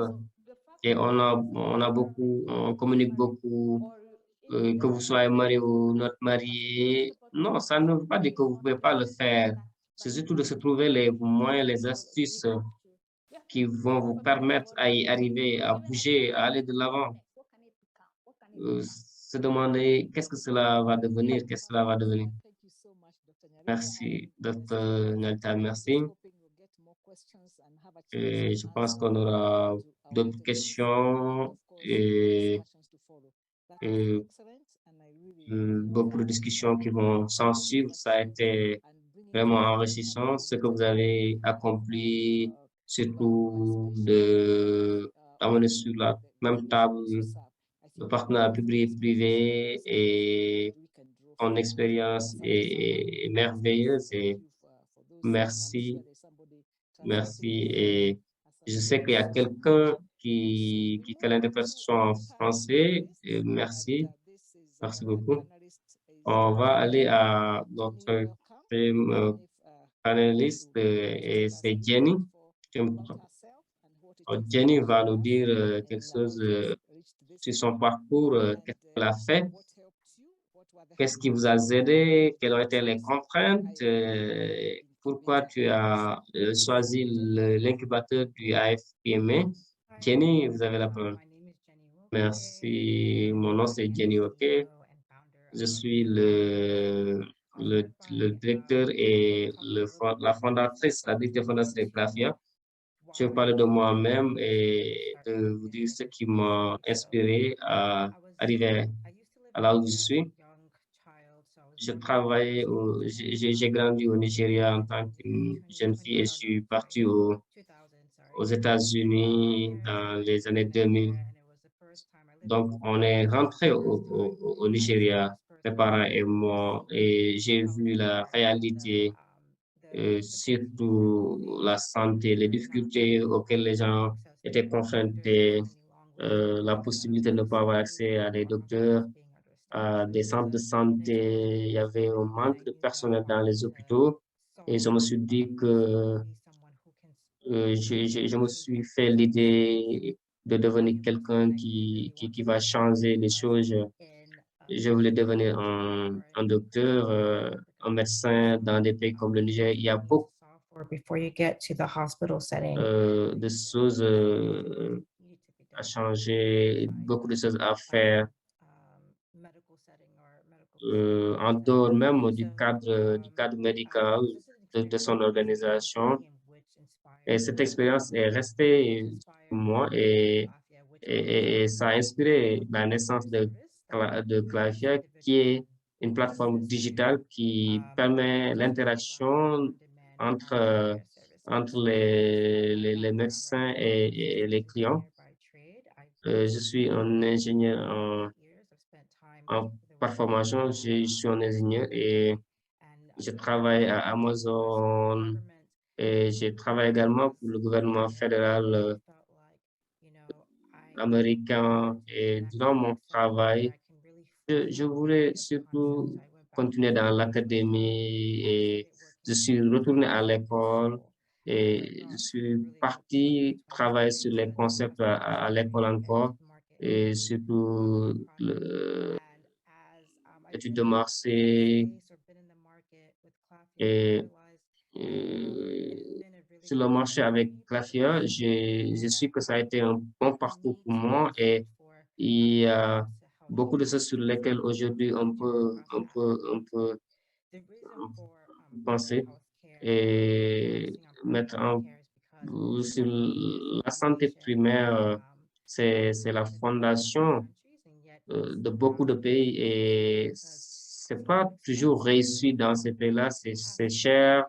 et on communique beaucoup, que vous soyez marié ou not marié. Non, ça ne veut pas dire que vous ne pouvez pas le faire. C'est surtout de se trouver les moyens, les astuces qui vont vous permettre à y arriver, à bouger, à aller de l'avant. Se demander qu'est-ce que cela va devenir, qu'est-ce que cela va devenir. Merci, Dr. Nalta, merci. Et je pense qu'on aura d'autres questions et beaucoup de discussions qui vont s'en suivre. Ça a été vraiment enrichissant ce que vous avez accompli, surtout d'amener sur la même table le partenariat public-privé et ton expérience est merveilleuse et merci, merci. Et je sais qu'il y a quelqu'un qui fait l'interprétation en français. Et merci, merci beaucoup. On va aller à notre panéliste et c'est Jenny. Jenny va nous dire quelque chose sur son parcours, qu'est-ce qu'elle a fait, qu'est-ce qui vous a aidé, quelles ont été les contraintes, pourquoi tu as choisi l'incubateur du AFPMA. Jenny, vous avez la parole. Merci, mon nom c'est Jenny OK. Je suis le directeur et la fondatrice, la directrice fondatrice de Clafia. Je vais parler de moi-même et de vous dire ce qui m'a inspiré à arriver à là où je suis. J'ai grandi au Nigeria en tant qu'une jeune fille et je suis partie aux États-Unis dans les années 2000. Donc, on est rentré au Nigeria, mes parents et moi, et j'ai vu la réalité, surtout la santé, les difficultés auxquelles les gens étaient confrontés, la possibilité de ne pas avoir accès à des docteurs, à des centres de santé. Il y avait un manque de personnel dans les hôpitaux et je me suis dit que je me suis fait l'idée de devenir quelqu'un qui va changer les choses. Je voulais devenir un docteur, un médecin dans des pays comme le Niger. Il y a beaucoup de choses à changer, beaucoup de choses à faire en dehors même du cadre médical de son organisation. Et cette expérience est restée pour moi et ça a inspiré la naissance de Clavia, qui est une plateforme digitale qui permet l'interaction entre les médecins et les clients. Je suis un ingénieur par formation, je suis un ingénieur et je travaille à Amazon et je travaille également pour le gouvernement fédéral américain. Et durant mon travail, je voulais surtout continuer dans l'académie et je suis retourné à l'école et je suis parti travailler sur les concepts à l'école encore et surtout l'étude de marché et sur le marché avec Clafia, je suis que ça a été un bon parcours pour moi et il y a beaucoup de choses sur lesquelles aujourd'hui on peut penser et mettre sur la santé primaire, c'est la fondation de beaucoup de pays et c'est pas toujours réussi dans ces pays-là, c'est cher,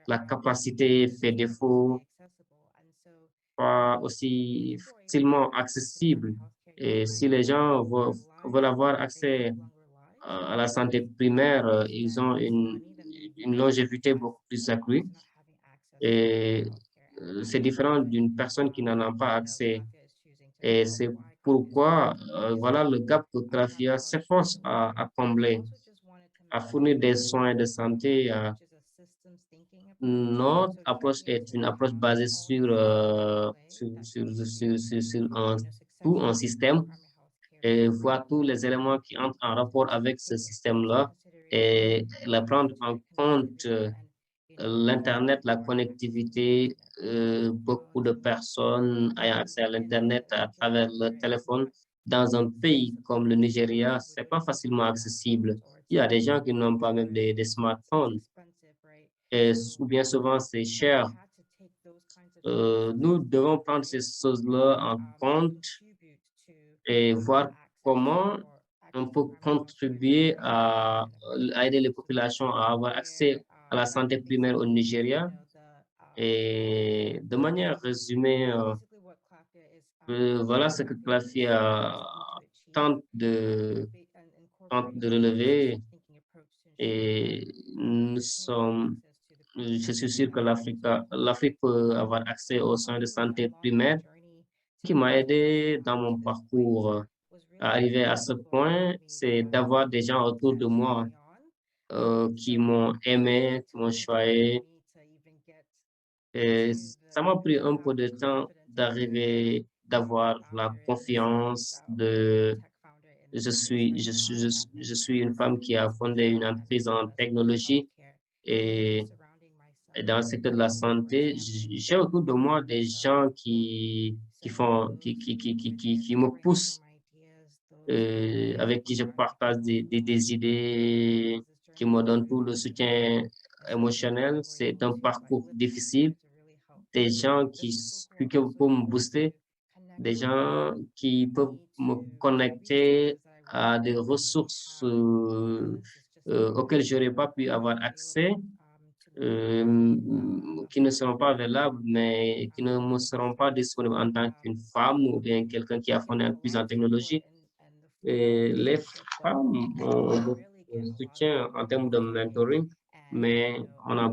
la capacité fait défaut, pas aussi facilement accessible. Et si les gens veulent avoir accès à la santé primaire, ils ont une longévité beaucoup plus accrue. Et c'est différent d'une personne qui n'en a pas accès. Et c'est pourquoi, voilà le gap que Clafia s'efforce à combler, à fournir des soins de santé. Notre approche est une approche basée sur tout un système et voir tous les éléments qui entrent en rapport avec ce système-là et la prendre en compte l'Internet, la connectivité, beaucoup de personnes ayant accès à l'Internet à travers le téléphone. Dans un pays comme le Nigeria, c'est pas facilement accessible. Il y a des gens qui n'ont pas même des smartphones et ou bien souvent c'est cher. Nous devons prendre ces choses-là en compte et voir comment on peut contribuer à aider les populations à avoir accès à la santé primaire au Nigeria. Et de manière résumée, voilà ce que Clafia tente de, tente de relever. Et nous sommes, je suis sûr que l'Afrique peut avoir accès aux soins de santé primaire. Ce qui m'a aidé dans mon parcours à arriver à ce point, c'est d'avoir des gens autour de moi qui m'ont aimé, qui m'ont choisi. Et ça m'a pris un peu de temps d'arriver, d'avoir la confiance de je suis une femme qui a fondé une entreprise en technologie et, et dans le secteur de la santé, j'ai autour de moi des gens qui me poussent, avec qui je partage des idées, qui me donnent tout le soutien émotionnel. C'est un parcours difficile, des gens qui peuvent me booster, des gens qui peuvent me connecter à des ressources auxquelles je n'aurais pas pu avoir accès, qui ne seront pas available, mais qui ne me seront pas disponibles en tant qu'une femme ou bien quelqu'un qui a fondé une entreprise en technologie. Et les femmes ont beaucoup de soutien en termes de mentoring, mais on a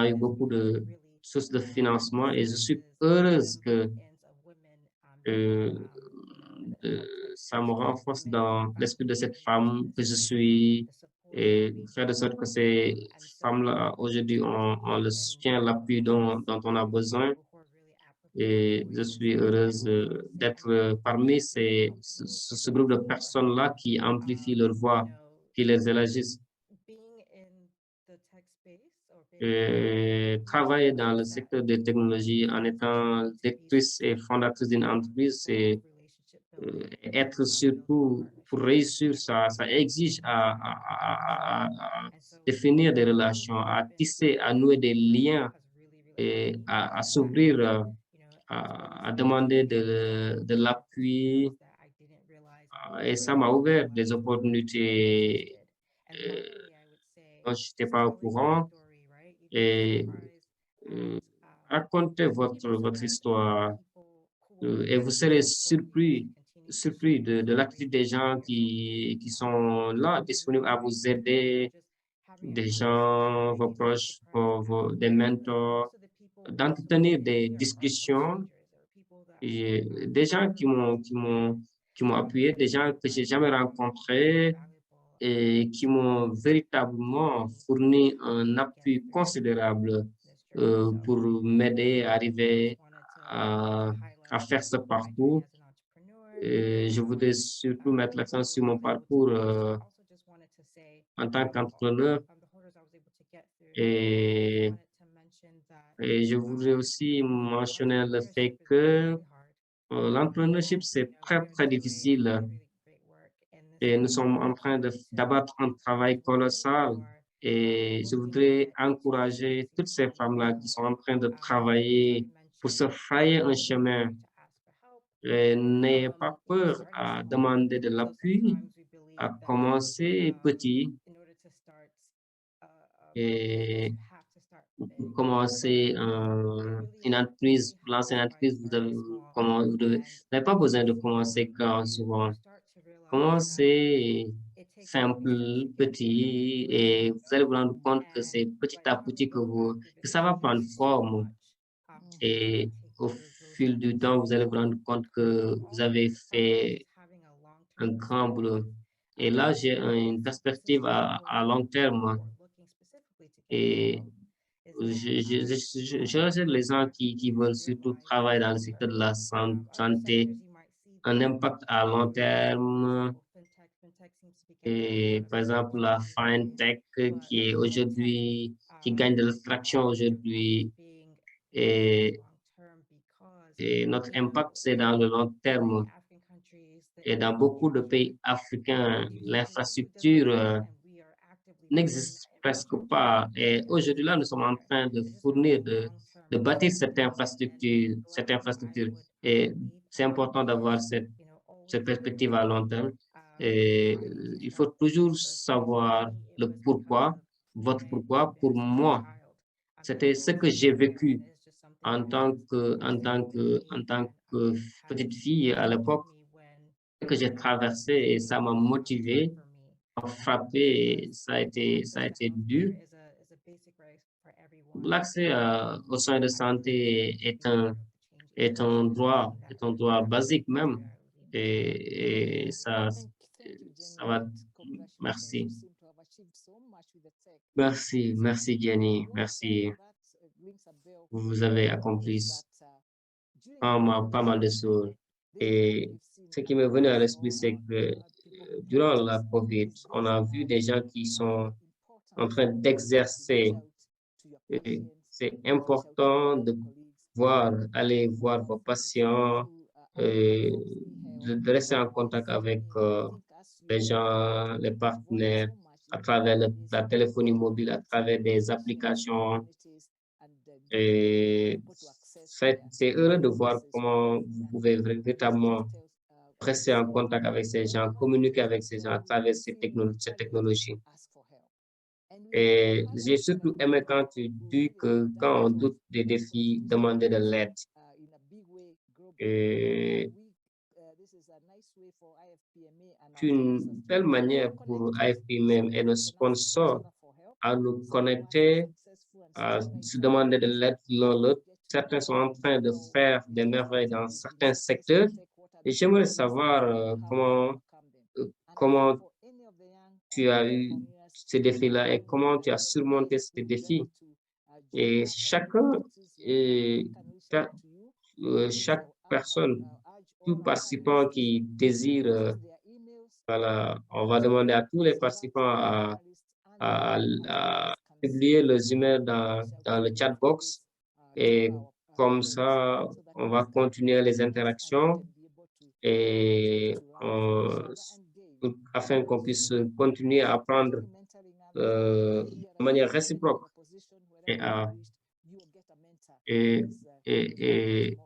eu beaucoup de sources de financement et je suis heureuse que euh, ça me renforce dans l'esprit de cette femme que je suis et faire de sorte que ces femmes-là aujourd'hui ont le soutien, l'appui dont on a besoin. Et je suis heureuse d'être parmi ce groupe de personnes-là qui amplifient leur voix, qui les élargissent. Travailler dans le secteur des technologies en étant directrice et fondatrice d'une entreprise, c'est être surtout pour réussir, ça exige à définir des relations, à tisser, à nouer des liens et à s'ouvrir, à demander de l'appui. Et ça m'a ouvert des opportunités dont je n'étais pas au courant. Et racontez votre histoire et vous serez surpris de l'activité des gens qui sont là, disponibles à vous aider, des gens, vos proches, des mentors, d'entretenir des discussions et des gens qui m'ont appuyé, des gens que j'ai jamais rencontrés et qui m'ont véritablement fourni un appui considérable pour m'aider à arriver à, à faire ce parcours. Et je voudrais surtout mettre l'accent sur mon parcours en tant qu'entrepreneur et, et je voudrais aussi mentionner le fait que l'entrepreneurship, c'est très, très difficile et nous sommes en train d'abattre un travail colossal. Et je voudrais encourager toutes ces femmes-là qui sont en train de travailler pour se frayer un chemin. N'ayez pas peur à demander de l'appui, à commencer petit et pour commencer une entreprise, pour lancer une entreprise, vous n'avez pas besoin de commencer grand souvent. Commencez simple, petit, et vous allez vous rendre compte que c'est petit à petit que ça va prendre forme. Et au fil du temps, vous allez vous rendre compte que vous avez fait un grand boulot. Et là, j'ai une perspective à long terme. Et je rejette les gens qui veulent surtout travailler dans le secteur de la santé, un impact à long terme. Et par exemple, la FinTech qui est aujourd'hui, qui gagne de l'attraction aujourd'hui. Et, et notre impact, c'est dans le long terme. Et dans beaucoup de pays africains, l'infrastructure n'existe presque pas. Et aujourd'hui, là, nous sommes en train de fournir, de bâtir cette infrastructure, cette infrastructure. Et c'est important d'avoir cette perspective à long terme. Et il faut toujours savoir le pourquoi, votre pourquoi. Pour moi, c'était ce que j'ai vécu en tant que petite fille à l'époque, que j'ai traversé et ça m'a motivé, m'a frappé et ça a été dur. L'accès aux soins de santé est un droit basique même. Et ça va. Merci. Merci, merci Jenny, merci. Vous avez accompli pas mal de choses. Et ce qui m'est venu à l'esprit, c'est que durant la COVID, on a vu des gens qui sont en train d'exercer. C'est important de aller voir vos patients, de rester en contact avec les gens, les partenaires, à travers la téléphonie mobile, à travers des applications. Et c'est heureux de voir comment vous pouvez véritablement rester en contact avec ces gens, communiquer avec ces gens à travers ces technologies. Et j'ai surtout aimé quand tu dis que quand on doute des défis, demander de l'aide. Et c'est une belle manière pour AFPMM et nos sponsors à nous connecter, à se demander de l'aide l'un l'autre. Certains sont en train de faire des merveilles dans certains secteurs. Et j'aimerais savoir comment tu as eu ces défis-là et comment tu as surmonté ces défis. Et chaque personne, tout participant qui désire, voilà, on va demander à tous les participants à publier les emails dans le chat box et comme ça, on va continuer les interactions et afin qu'on puisse continuer à apprendre de manière réciproque. Et, et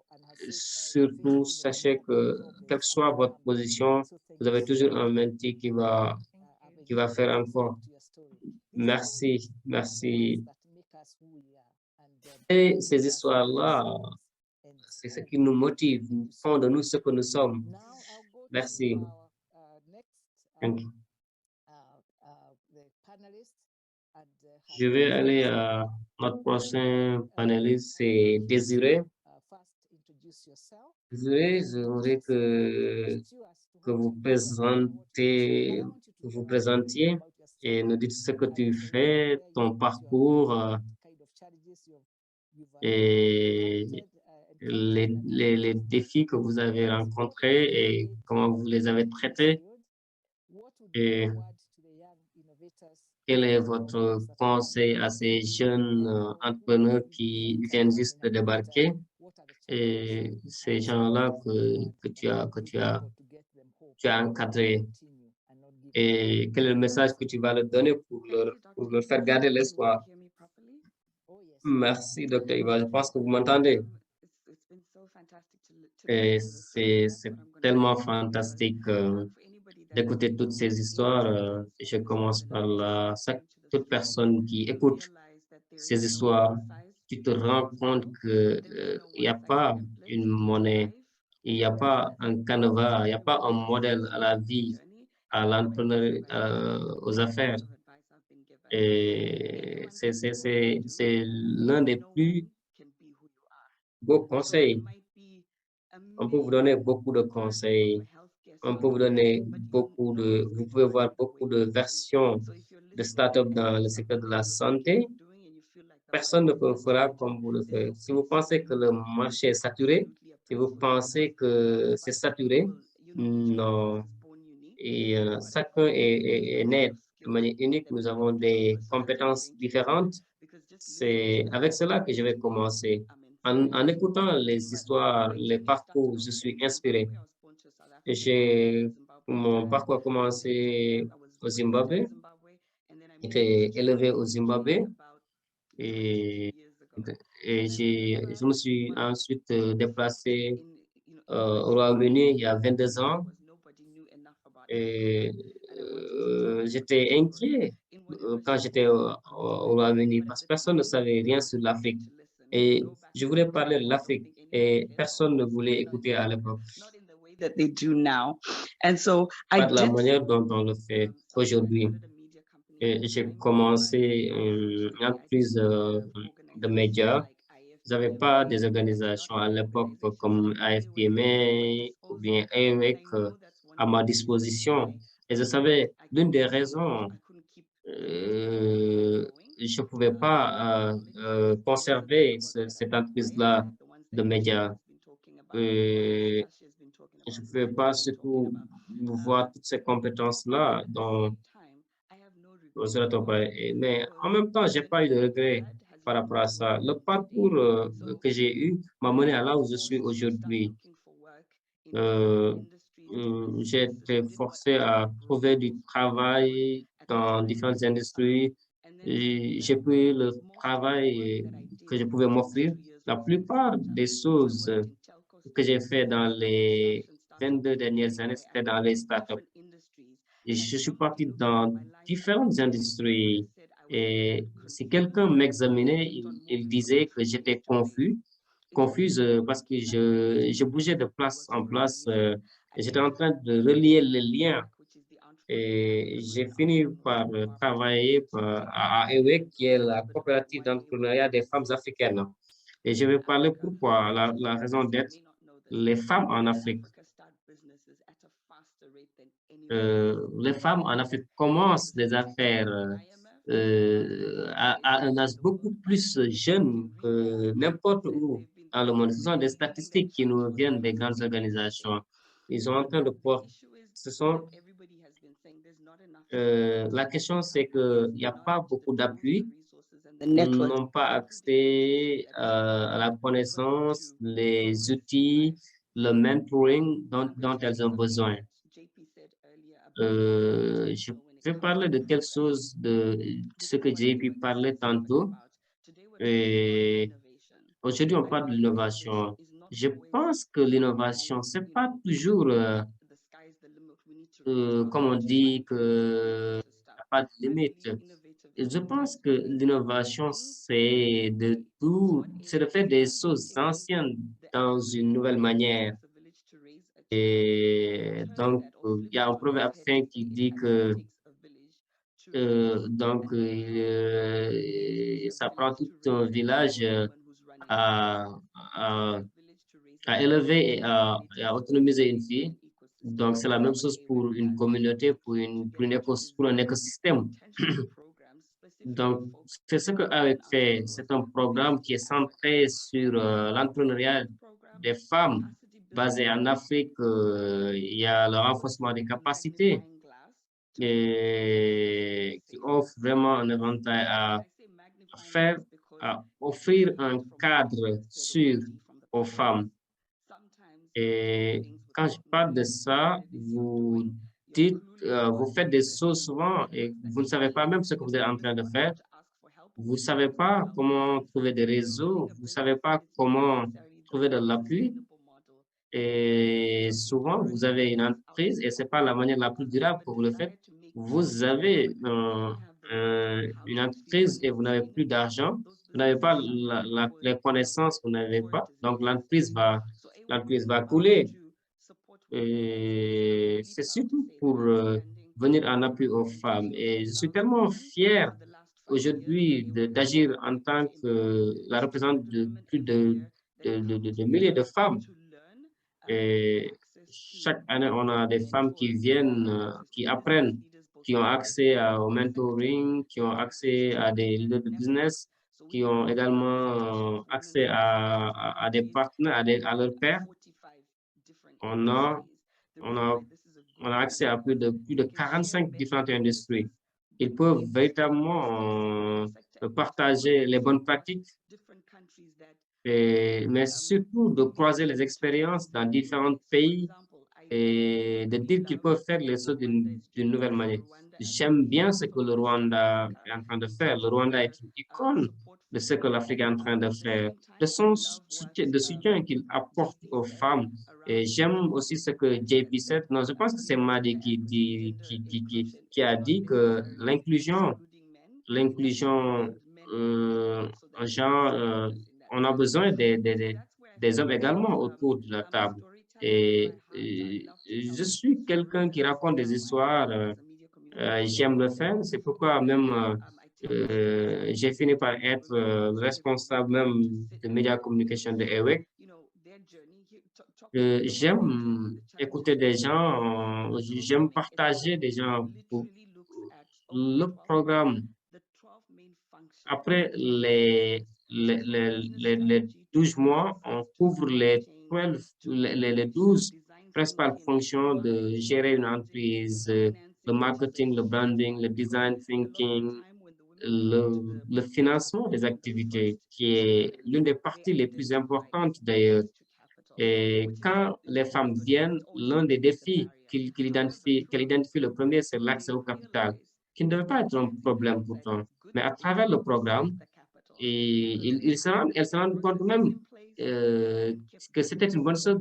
surtout, sachez que, quelle que soit votre position, vous avez toujours un mentee qui va faire encore. Merci, merci. Et ces histoires-là, c'est ce qui nous motive, font de nous ce que nous sommes. Merci. Thank you. Je vais aller à notre prochain panéliste, c'est Désiré. Désiré, j'aimerais que vous présentiez et nous dites ce que tu fais, ton parcours et les défis que vous avez rencontrés et comment vous les avez traités. Et quel est votre conseil à ces jeunes entrepreneurs qui viennent juste de débarquer et ces gens-là que tu as encadrés? Et quel est le message que tu vas leur donner pour leur faire garder l'espoir? Merci, Dr. Iva. Je pense que vous m'entendez. Et c'est tellement fantastique d'écouter toutes ces histoires. Je commence par toute personne qui écoute ces histoires, tu te rends compte qu'il n'y a pas une monnaie, il n'y a pas un canevas, il n'y a pas un modèle à la vie, à l'entrepreneuriat, aux affaires. Et c'est l'un des plus beaux conseils On peut vous donner beaucoup de conseils. On peut vous donner vous pouvez voir beaucoup de versions de start-up dans le secteur de la santé. Personne ne peut le faire comme vous le faites. Si vous pensez que le marché est saturé, si vous pensez que c'est saturé, non. Et chacun est né de manière unique. Nous avons des compétences différentes. C'est avec cela que je vais commencer. En écoutant les histoires, les parcours, je suis inspiré. Mon parcours a commencé au Zimbabwe, été élevé au Zimbabwe et, je me suis ensuite déplacé au Royaume-Uni il y a 22 ans et j'étais inquiet quand j'étais au Royaume-Uni parce que personne ne savait rien sur l'Afrique et je voulais parler de l'Afrique et personne ne voulait écouter à l'époque. That they do now. And so Pas de la manière dont on le fait aujourd'hui. J'ai commencé une entreprise de médias. Vous n'avez pas des organisations à l'époque comme AFPMA ou bien AEWEC à ma disposition. Et je savais, l'une des raisons, je ne pouvais pas conserver cette entreprise-là de médias. Je ne pouvais pas surtout voir toutes ces compétences-là mais en même temps, je n'ai pas eu de regret par rapport à ça. Le parcours que j'ai eu m'a mené à là où je suis aujourd'hui. J'ai été forcé à trouver du travail dans différentes industries. J'ai pris le travail que je pouvais m'offrir. La plupart des choses que j'ai fait dans les 22 dernières années, c'était dans les startups. Et je suis parti dans différentes industries. Et si quelqu'un m'examinait, il disait que j'étais confuse parce que je bougeais de place en place. J'étais en train de relier les liens. Et j'ai fini par travailler à EWEC, qui est la coopérative d'entrepreneuriat des femmes africaines. Et je vais parler pourquoi, la raison d'être, les femmes en Afrique. Les femmes en Afrique commencent des affaires à un âge beaucoup plus jeune que n'importe où dans le monde. Ce sont des statistiques qui nous viennent des grandes organisations. Ils sont en train de porter. La question, c'est qu'il n'y a pas beaucoup d'appui. Ils n'ont pas accès à la connaissance, les outils, le mentoring dont elles ont besoin. Je vais parler de quelque chose de ce que JP parlait tantôt. Aujourd'hui, on parle de l'innovation. Je pense que l'innovation, c'est pas toujours, comme on dit, que n'y a pas de limite. Je pense que l'innovation, c'est de faire des choses anciennes dans une nouvelle manière. Et donc, il y a un proverbe africain qui dit que ça prend tout un village à, à, à élever et à autonomiser une fille. Donc, c'est la même chose pour une communauté, pour un écosystème. Donc, c'est ce que AVEC fait. C'est un programme qui est centré sur l'entrepreneuriat des femmes basé en Afrique. Il y a le renforcement des capacités et qui offre vraiment un éventail à offrir un cadre sûr aux femmes. Et quand je parle de ça, vous faites des choses souvent et vous ne savez pas même ce que vous êtes en train de faire. Vous ne savez pas comment trouver des réseaux, vous ne savez pas comment trouver de l'appui. Et souvent, vous avez une entreprise et ce n'est pas la manière la plus durable que vous le faites. Vous avez une entreprise et vous n'avez plus d'argent, vous n'avez pas les connaissances, vous n'avez pas. Donc, l'entreprise va couler. Et c'est surtout pour venir en appui aux femmes. Et je suis tellement fier aujourd'hui d'agir en tant que la représentante de plus de milliers de femmes. Et chaque année, on a des femmes qui viennent, qui apprennent, qui ont accès au mentoring, qui ont accès à des leaders de business, qui ont également accès à des partenaires, à leurs pairs. On a, on a, on a accès à plus de 45 différentes industries. Ils peuvent véritablement partager les bonnes pratiques, mais surtout de croiser les expériences dans différents pays et de dire qu'ils peuvent faire les choses d'une nouvelle manière. J'aime bien ce que le Rwanda est en train de faire. Le Rwanda est une icône de ce que l'Afrique est en train de faire, de soutien qu'il apporte aux femmes. Et j'aime aussi ce que JP said. Non, je pense que c'est Madi qui a dit que l'inclusion en genre, on a besoin des hommes également autour de la table. Et je suis quelqu'un qui raconte des histoires, j'aime le faire, c'est pourquoi même j'ai fini par être responsable même de Media Communication de EWEC. J'aime écouter des gens, j'aime partager des gens. Le programme, après les 12 mois, on couvre les 12 principales fonctions de gérer une entreprise, le marketing, le branding, le design thinking, le financement des activités, qui est l'une des parties les plus importantes d'ailleurs. Et quand les femmes viennent, l'un des défis qu'elle identifie le premier, c'est l'accès au capital, qui ne devait pas être un problème pourtant. Mais à travers le programme, elles se rendent compte même que c'était une bonne chose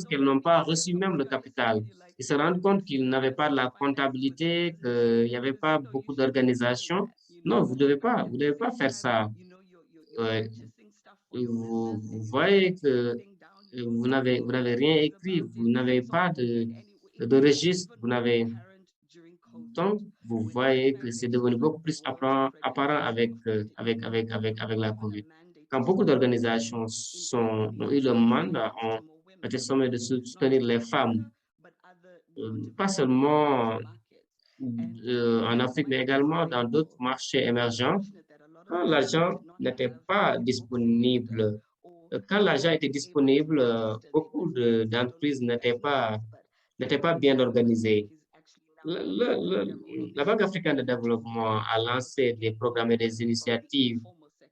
qu'elles n'ont pas reçu même le capital. Ils se rendent compte qu'ils n'avaient pas la comptabilité, qu'il n'y avait pas beaucoup d'organisation. Non, vous devez pas faire ça. Ouais. Vous voyez que vous n'avez rien écrit, vous n'avez pas de registre, vous n'avez. Donc, vous voyez que c'est devenu beaucoup plus apparent avec la COVID. Quand beaucoup d'organisations ont eu le mandat, ont été sommées de soutenir les femmes, pas seulement en Afrique, mais également dans d'autres marchés émergents, quand l'argent n'était pas disponible, quand l'argent était disponible, beaucoup d'entreprises n'étaient pas bien organisées. La Banque africaine de développement a lancé des programmes et des initiatives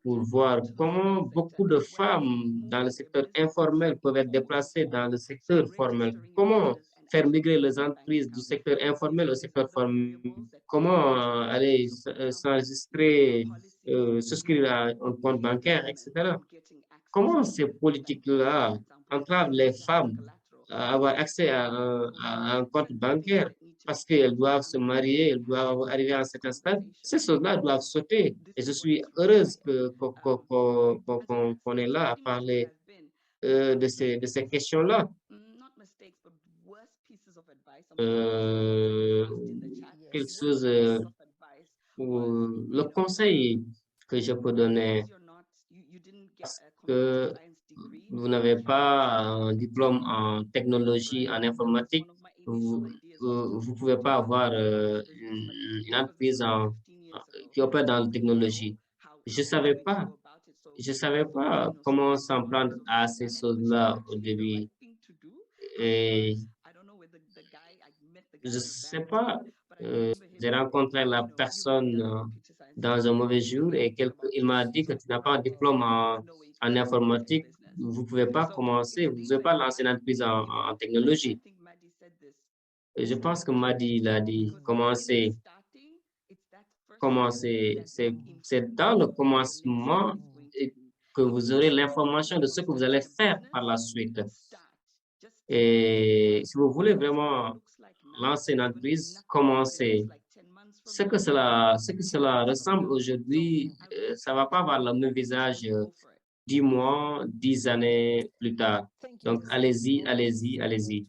pour voir comment beaucoup de femmes dans le secteur informel peuvent être déplacées dans le secteur formel. Comment faire migrer les entreprises du secteur informel au secteur formel. Comment aller s'enregistrer, souscrire à un compte bancaire, etc. Comment ces politiques-là entravent les femmes à avoir accès à un compte bancaire parce qu'elles doivent se marier, elles doivent arriver à un certain stade. Ces choses-là doivent sauter. Et je suis heureuse qu'on est là à parler de ces questions-là. Quelque chose, le conseil que je peux donner, parce que vous n'avez pas un diplôme en technologie, en informatique, vous ne pouvez pas avoir une entreprise qui opère dans la technologie. Je ne savais pas comment s'en prendre à ces choses-là au début. Et je ne sais pas, j'ai rencontré la personne dans un mauvais jour et il m'a dit que tu n'as pas un diplôme en informatique, vous ne pouvez pas commencer, vous ne pouvez pas lancer une entreprise en technologie. Et je pense que Madi l'a dit, commencer, c'est dans le commencement que vous aurez l'information de ce que vous allez faire par la suite. Et si vous voulez vraiment lancer une entreprise, commencez. Ce que cela ressemble aujourd'hui, ça ne va pas avoir le même visage 10 mois, 10 années plus tard. Donc, allez-y, allez-y, allez-y.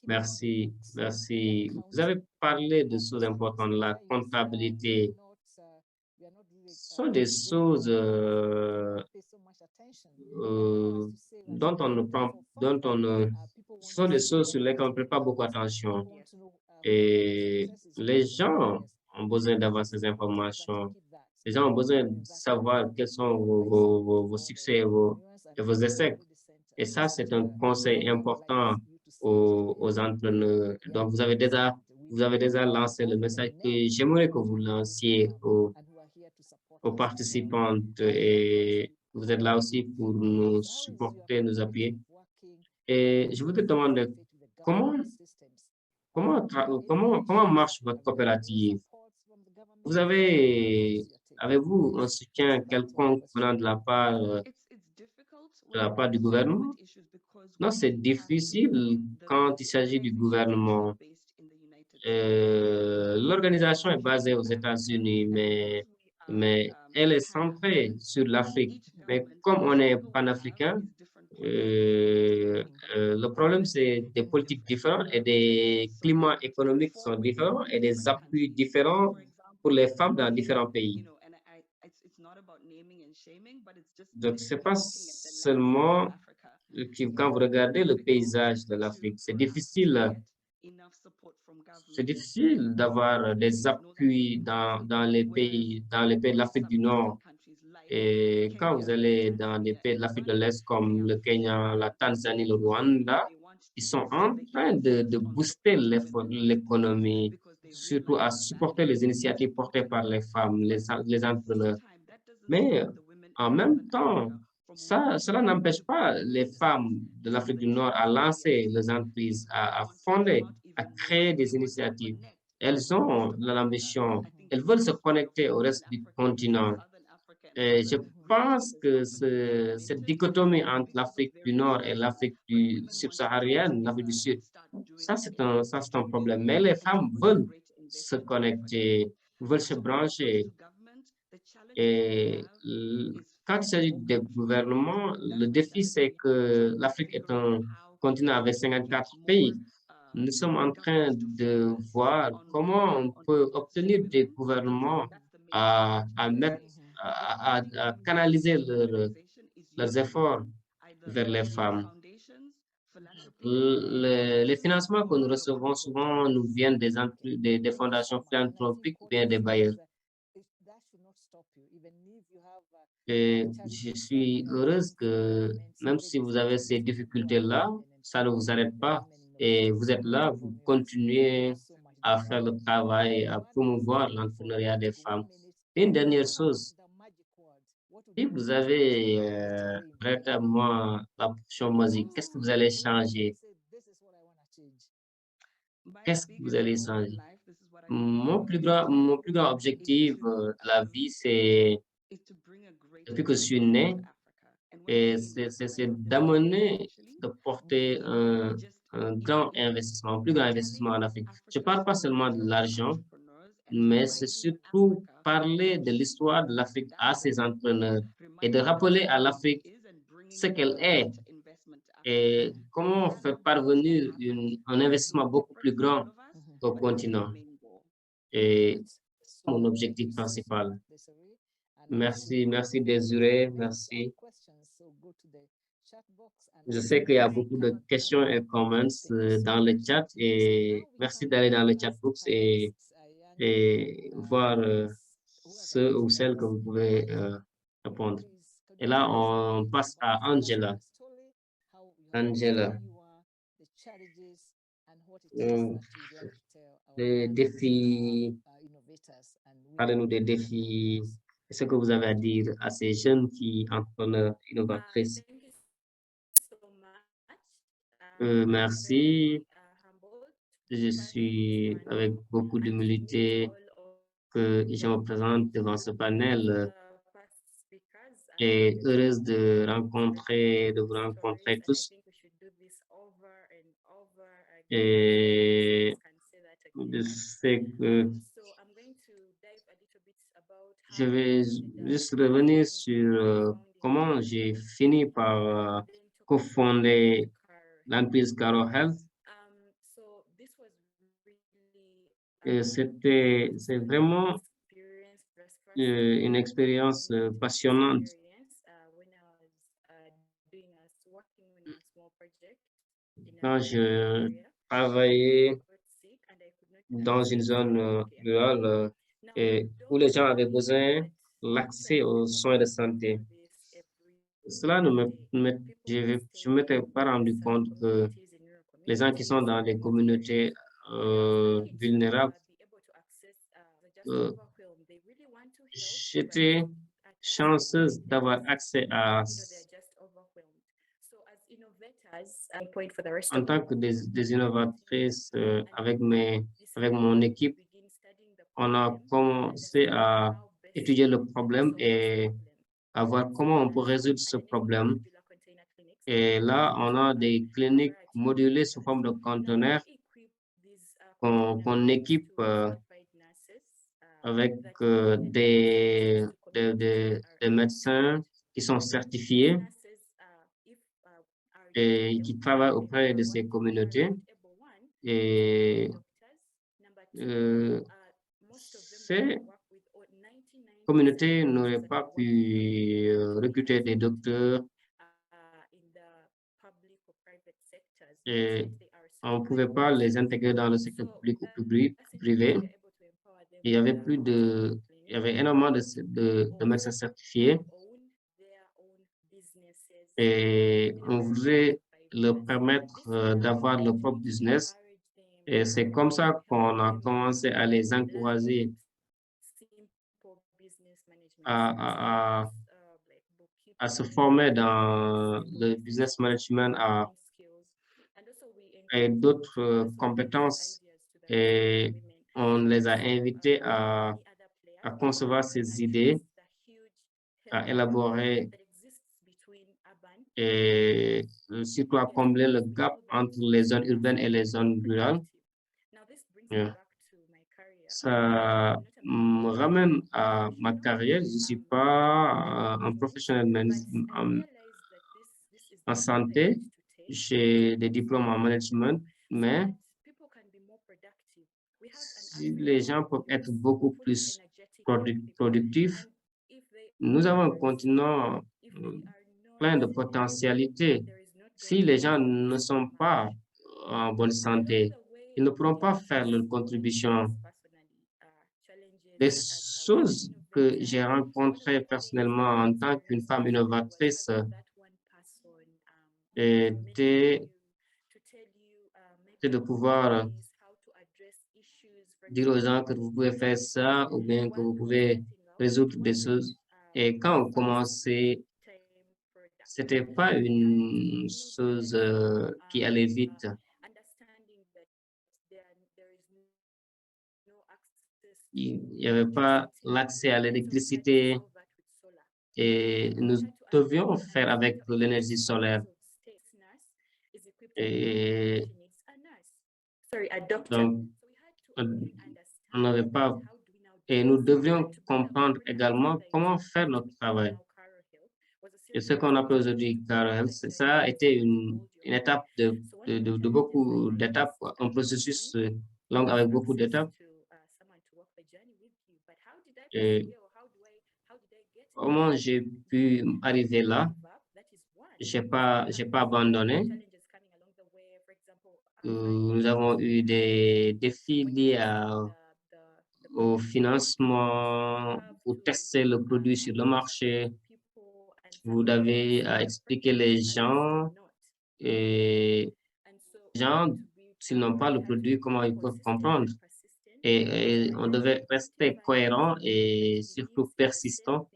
Merci, merci. Vous avez parlé de choses importantes, la comptabilité. Ce sont des choses dont on ne prend, dont on ne, ce sont des choses sur lesquelles on ne prête pas beaucoup attention. Et les gens ont besoin d'avoir ces informations. Les gens ont besoin de savoir quels sont vos succès et vos échecs. Et ça, c'est un conseil important aux entrepreneurs. Donc, vous avez déjà lancé le message que j'aimerais que vous lanciez aux participantes et vous êtes là aussi pour nous supporter, nous appuyer. Et je voudrais te demander comment, comment marche votre coopérative? Avez-vous un soutien quelconque venant de la part du gouvernement? Non, c'est difficile quand il s'agit du gouvernement. L'organisation est basée aux États-Unis, mais elle est centrée sur l'Afrique. Mais comme on est panafricain, le problème, c'est des politiques différentes et des climats économiques sont différents et des appuis différents pour les femmes dans différents pays. Donc, c'est pas seulement quand vous regardez le paysage de l'Afrique, c'est difficile d'avoir des appuis dans les pays de l'Afrique du Nord. Et quand vous allez dans des pays de l'Afrique de l'Est comme le Kenya, la Tanzanie, le Rwanda, ils sont en train de booster l'économie, surtout à supporter les initiatives portées par les femmes, les entrepreneurs. Mais en même temps, cela n'empêche pas les femmes de l'Afrique du Nord à lancer les entreprises, à fonder, à créer des initiatives. Elles ont l'ambition, elles veulent se connecter au reste du continent. Et je pense que cette dichotomie entre l'Afrique du Nord et l'Afrique subsaharienne, l'Afrique du Sud, ça c'est un problème. Mais les femmes veulent se connecter, veulent se brancher. Et quand il s'agit des gouvernements, le défi, c'est que l'Afrique est un continent avec 54 pays. Nous sommes en train de voir comment on peut obtenir des gouvernements à mettre, à canaliser leurs efforts vers les femmes. Les financements que nous recevons souvent nous viennent des fondations philanthropiques ou bien des bailleurs. Et je suis heureuse que même si vous avez ces difficultés-là, ça ne vous arrête pas. Et vous êtes là, vous continuez à faire le travail, à promouvoir l'entrepreneuriat des femmes. Une dernière chose, si vous avez véritablement la portion magique, qu'est-ce que vous allez changer? Qu'est-ce que vous allez changer? Mon plus grand objectif de la vie, c'est, depuis que je suis né, et c'est d'amener, de porter un grand investissement, un plus grand investissement en Afrique. Je ne parle pas seulement de l'argent, mais c'est surtout parler de l'histoire de l'Afrique à ses entrepreneurs et de rappeler à l'Afrique ce qu'elle est et comment faire parvenir un investissement beaucoup plus grand au continent. Et c'est mon objectif principal. Merci, merci Désiré, merci. Je sais qu'il y a beaucoup de questions et comments dans le chat et merci d'aller dans le chat box et voir ceux ou celles que vous pouvez répondre. Et là, on passe à Angela. Angela, les défis, parlez-nous des défis. Qu'est-ce que vous avez à dire à ces jeunes filles entrepreneurs innovatrices? Merci. Je suis avec beaucoup d'humilité que je me présente devant ce panel et heureuse de vous rencontrer tous. Et je sais que je vais juste revenir sur comment j'ai fini par cofonder l'entreprise Caro Health. C'est vraiment une expérience passionnante. quand je travaillais dans une zone rurale et où les gens avaient besoin l'accès aux soins de santé. Cela je ne m'étais pas rendu compte que les gens qui sont dans les communautés vulnérables, j'étais chanceuse d'avoir accès à, en tant que des innovatrices avec mon équipe, on a commencé à étudier le problème et à voir comment on peut résoudre ce problème. Et là, on a des cliniques modulées sous forme de conteneurs qu'on équipe avec des médecins qui sont certifiés et qui travaillent auprès de ces communautés. Et ces communautés n'auraient pas pu recruter des docteurs et on ne pouvait pas les intégrer dans le secteur public ou privé. Il y avait énormément de médecins certifiés et on voudrait leur permettre d'avoir leur propre business. Et c'est comme ça qu'on a commencé à les encourager à se former dans le business management et d'autres compétences. Et on les a invités à concevoir ces idées, à élaborer et surtout à combler le gap entre les zones urbaines et les zones rurales. Ça me ramène à ma carrière. Je ne suis pas un professionnel en santé. J'ai des diplômes en management, mais si les gens peuvent être beaucoup plus productifs, nous avons un continent plein de potentialités. Si les gens ne sont pas en bonne santé, ils ne pourront pas faire leur contribution. Des choses que j'ai rencontrées personnellement en tant qu'une femme innovatrice était de pouvoir dire aux gens que vous pouvez faire ça ou bien que vous pouvez résoudre des choses. Et quand on commençait, c'était pas une chose qui allait vite. Il n'y avait pas l'accès à l'électricité et nous devions faire avec l'énergie solaire. Et donc, on n'avait pas, et nous devions comprendre également comment faire notre travail. Et ce qu'on appelle aujourd'hui Carol, ça a été une étape de beaucoup d'étapes, un processus long avec beaucoup d'étapes. Et comment j'ai pu arriver là? J'ai pas abandonné. Nous avons eu des défis liés au financement, pour tester le produit sur le marché. Vous devez expliquer les gens et les gens, s'ils n'ont pas le produit, comment ils peuvent comprendre. Et on devait rester cohérent et surtout persistant.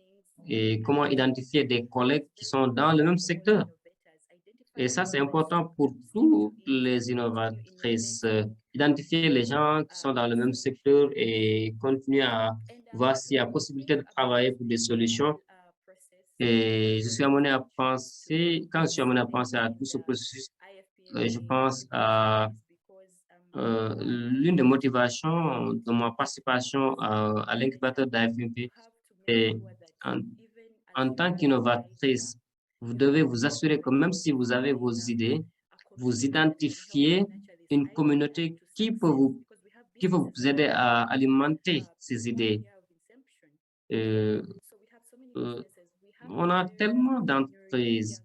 Et comment identifier des collègues qui sont dans le même secteur. Et ça, c'est important pour toutes les innovatrices. Identifier les gens qui sont dans le même secteur et continuer à voir s'il y a possibilité de travailler pour des solutions. Et je suis amené à penser, quand je suis amené à penser à tout ce processus, je pense à l'une des motivations de ma participation à l'incubateur d'AFMP. Et en tant qu'innovatrice, vous devez vous assurer que même si vous avez vos idées, vous identifiez une communauté qui peut vous aider à alimenter ces idées. On a tellement d'entreprises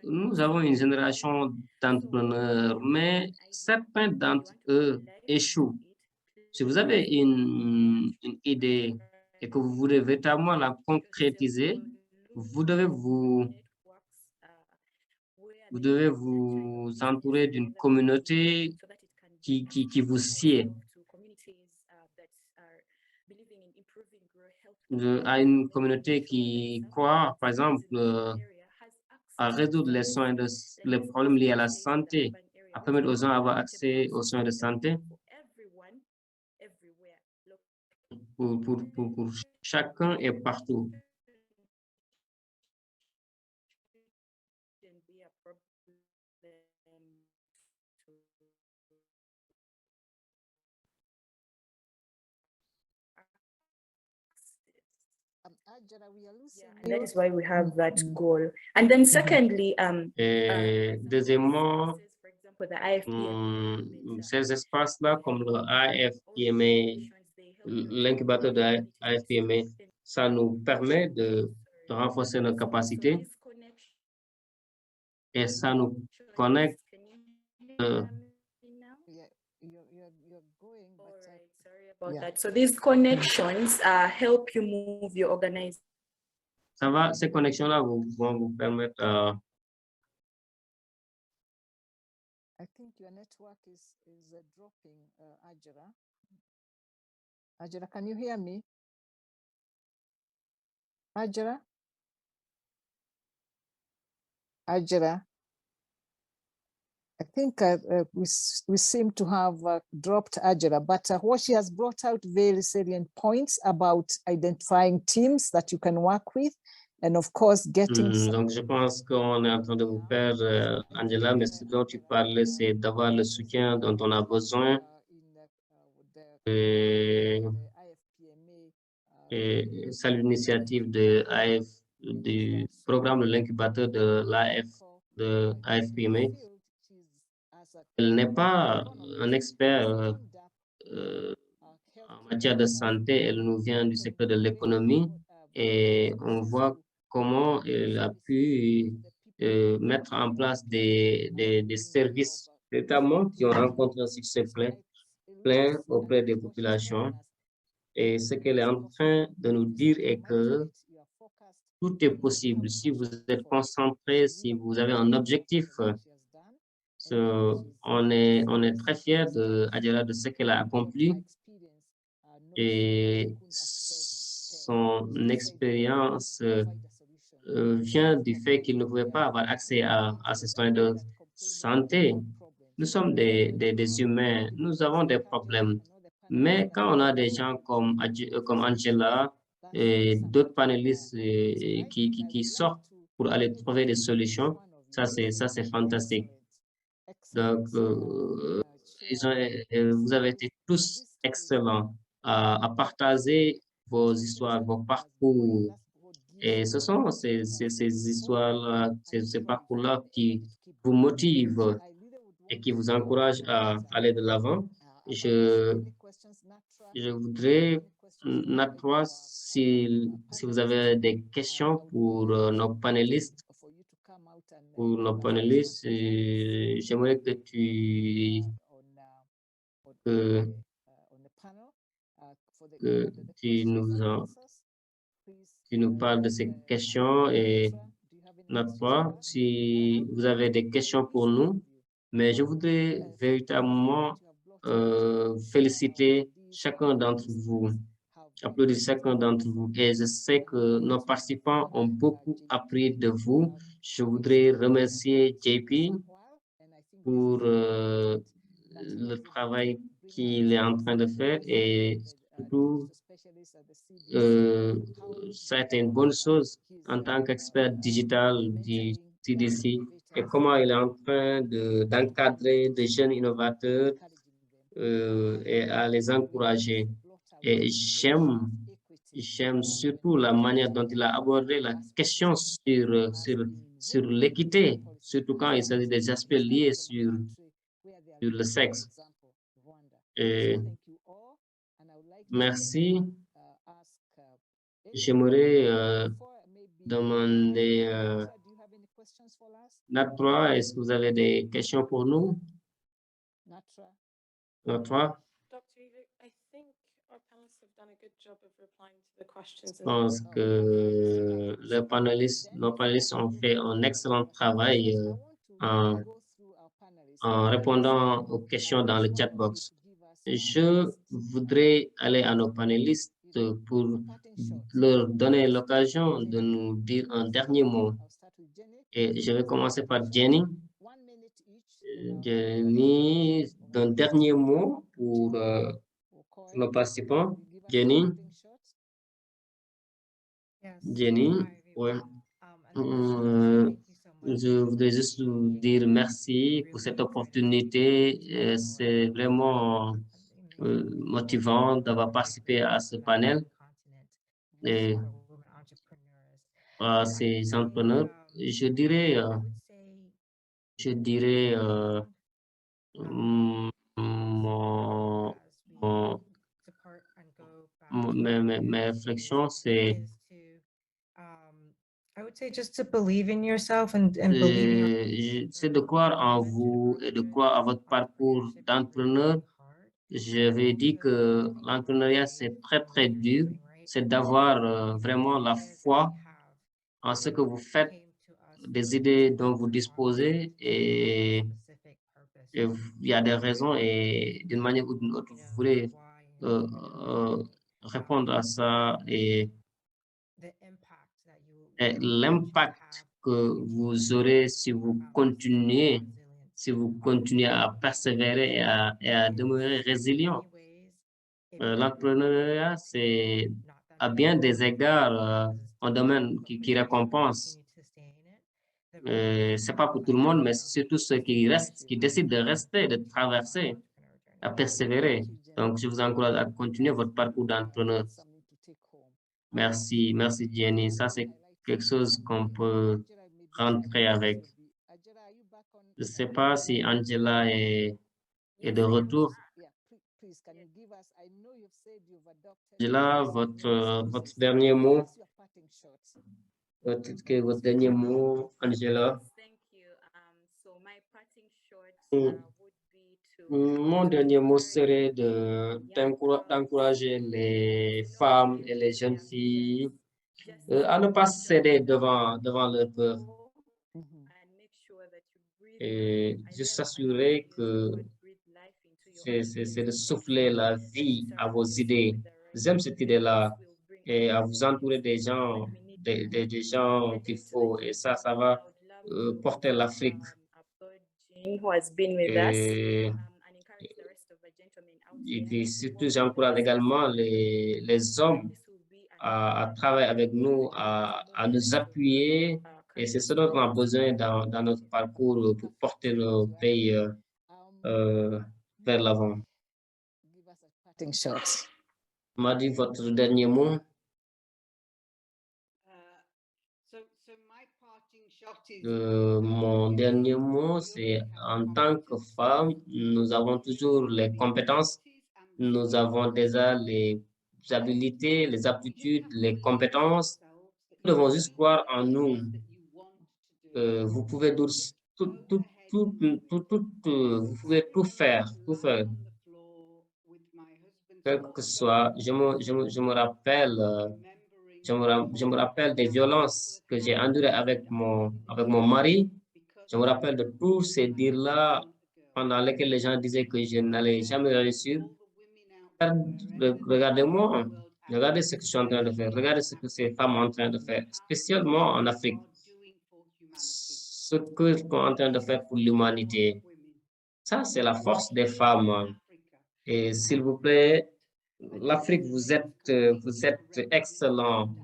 nous avons une génération d'entrepreneurs, mais certains d'entre eux échouent. Si vous avez une idée et que vous voulez véritablement la concrétiser, vous devez vous devez vous entourer d'une communauté qui vous sied, à une communauté qui croit, par exemple, à résoudre les problèmes liés à la santé, à permettre aux gens d'avoir accès aux soins de santé pour chacun et partout. And that is why we have that goal. And then secondly, Et deuxièmement, for the IFPMA, ces espaces-là, comme le AFPMA, l'incubateur de AFPMA, ça nous permet de renforcer nos capacités et ça nous connecte. So these connections help you move your organization. Ça va, ces connexions-là vont vous permettre. I think your network is dropping, Ajara. Ajara, can you hear me? Ajara? Ajara? I think we seem to have dropped Ajara, but what she has brought out very salient points about identifying teams that you can work with, and of course getting. Donc, je pense qu'on est en train de vous perdre, Angela, mais ce dont tu parlais, c'est d'avoir le soutien dont on a besoin. Et c'est l'initiative du programme de l'incubateur de AFPMA. Elle n'est pas un expert en matière de santé, elle nous vient du secteur de l'économie et on voit comment elle a pu mettre en place des services, notamment qui ont rencontré un succès plein auprès des populations. Et ce qu'elle est en train de nous dire est que tout est possible si vous êtes concentré, si vous avez un objectif. On est très fiers de ce qu'elle a accompli et son expérience vient du fait qu'il ne pouvait pas avoir accès à ces soins de santé. Nous sommes des humains, nous avons des problèmes. Mais quand on a des gens comme Angela et d'autres panélistes qui sortent pour aller trouver des solutions, ça c'est fantastique. Donc, vous avez été tous excellents à partager vos histoires, vos parcours. Et ce sont ces histoires-là, ces parcours-là qui vous motivent et qui vous encouragent à aller de l'avant. Je voudrais, Natwa, si vous avez des questions pour nos panélistes, j'aimerais que tu nous parles de ces questions et Natwa, si vous avez des questions pour nous, mais je voudrais véritablement féliciter chacun d'entre vous, applaudir chacun d'entre vous. Et je sais que nos participants ont beaucoup appris de vous. Je voudrais remercier JP pour le travail qu'il est en train de faire et surtout, ça a été une bonne chose en tant qu'expert digital du CDC et comment il est en train d'encadrer des jeunes innovateurs et à les encourager. Et j'aime surtout la manière dont il a abordé la question sur l'équité, surtout quand il s'agit des aspects liés sur le sexe. Et merci. J'aimerais demander questions for us? Natra, est-ce que vous avez des questions pour nous? Natra? Natra? Dr. Eva, I think our panelists have done a good job of replying to the questions. Je pense que nos panélistes ont fait un excellent travail en répondant aux questions dans le chat box. Je voudrais aller à nos panélistes pour leur donner l'occasion de nous dire un dernier mot. Et je vais commencer par Jenny. Jenny, un dernier mot pour nos participants. Jenny. Jenny, ouais. Je voudrais juste vous dire merci pour cette opportunité. C'est vraiment motivant d'avoir participé à ce panel et à ces entrepreneurs. Je dirais mes réflexions, c'est c'est de croire en vous et de croire à votre parcours d'entrepreneur. J'avais dit que l'entrepreneuriat, c'est très, très dur. C'est d'avoir vraiment la foi en ce que vous faites, des idées dont vous disposez et il y a des raisons et d'une manière ou d'une autre, vous voulez répondre à ça et l'impact que vous aurez si vous continuez à persévérer et à demeurer résilient. L'entrepreneuriat, c'est à bien des égards un domaine qui récompense. C'est pas pour tout le monde, mais c'est surtout ceux qui restent, qui décident de rester, de traverser, à persévérer. Donc, je vous encourage à continuer votre parcours d'entrepreneur. Merci, merci Jenny. Ça, c'est quelque chose qu'on peut rentrer avec. Je ne sais pas si Angela est de retour. Angela, votre dernier mot. Votre dernier mot, Angela. Mon dernier mot serait d'encourager les femmes et les jeunes filles à ne pas céder devant leur peur et juste s'assurer que c'est de souffler la vie à vos idées. J'aime cette idée-là et à vous entourer des gens, des gens qu'il faut et ça va porter l'Afrique. Et puis surtout, j'encourage également les hommes à travailler avec nous, à nous appuyer. Et c'est ce dont on a besoin dans notre parcours pour porter le pays vers l'avant. M'a dit votre dernier mot. Mon dernier mot, c'est en tant que femme, nous avons toujours les compétences, nous avons déjà les habilités, les aptitudes, les compétences. Nous devons juste croire en nous. Vous pouvez vous pouvez tout faire. Quel que ce soit, je me rappelle des violences que j'ai endurées avec mon mari. Je me rappelle de tous ces dires-là pendant lesquels les gens disaient que je n'allais jamais réussir. Regardez-moi, regardez ce que je suis en train de faire, regardez ce que ces femmes sont en train de faire, spécialement en Afrique. Ce que sont en train de faire pour l'humanité. Ça, c'est la force des femmes. Et s'il vous plaît, l'Afrique, vous êtes excellent.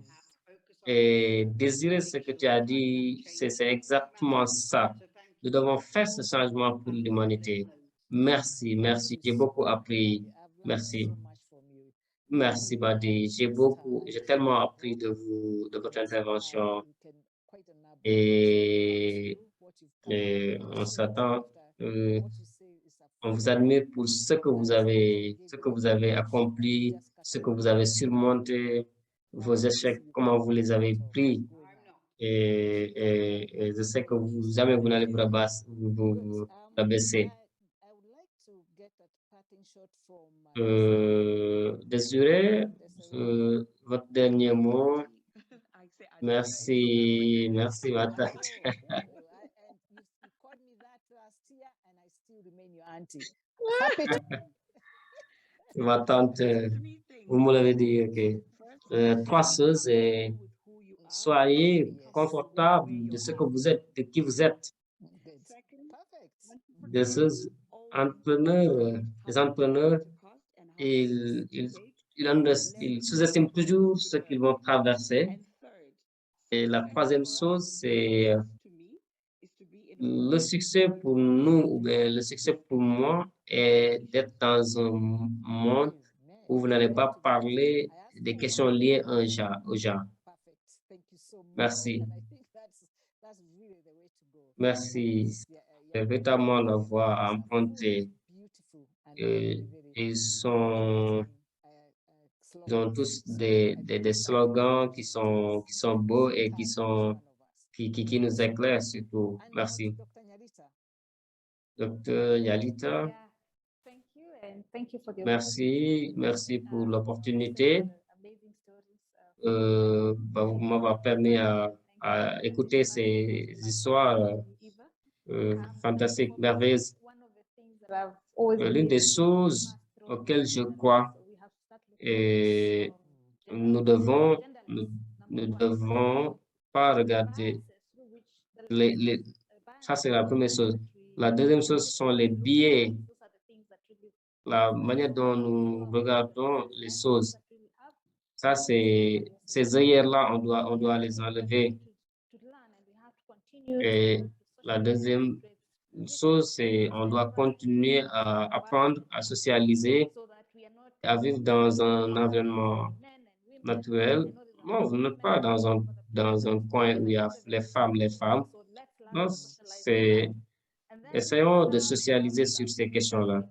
Et désirer ce que tu as dit, c'est exactement ça. Nous devons faire ce changement pour l'humanité. Merci, merci. J'ai beaucoup appris. Merci. Merci, Badi. J'ai tellement appris de votre intervention. Et on s'attend, on vous admire pour ce que vous avez accompli, ce que vous avez surmonté, vos échecs, comment vous les avez pris. et je sais que jamais vous n'allez vous rabaisser. I would like to get a parting shot from Désiré, votre dernier mot. I say I Merci, merci, ma tante. and you called me that last year and I still remain your auntie. Happy to Ma tante, vous me l'avez dit, ok. Trois choses et soyez confortable de ce que vous êtes, de qui vous êtes. Perfect. Des choses, entrepreneurs, les entrepreneurs, ils sous-estiment toujours ce qu'ils vont traverser. Et la troisième chose, c'est le succès pour nous, ou bien le succès pour moi, est d'être dans un monde où vous n'allez pas parler des questions liées au genre. Perfect. Thank you so much. Merci. And I think that's really the way to go. Merci. Yeah, C'est véritablement la voie à emprunter. beautiful and Ils very sont, ils ont tous des slogans qui sont beaux et qui nous éclairent surtout. Merci. Dr. Nyarita. Docteur Yalita, Yeah, thank you, and thank you for the merci pour l'opportunité. amazing stories. Vous m'avez permis à écouter ces histoires fantastiques, merveilleuses. One of the things that I've always L'une des choses auxquelles je crois, et nous devons pas regarder ça c'est la première chose. La deuxième chose sont les biais, la manière dont nous regardons les choses. Ça, c'est ces œillères-là, on doit les enlever. Et la deuxième chose, c'est on doit continuer à apprendre, à socialiser, à vivre dans un environnement naturel. Non, vous n'êtes pas dans un coin où il y a les femmes. Non, essayons de socialiser sur ces questions-là.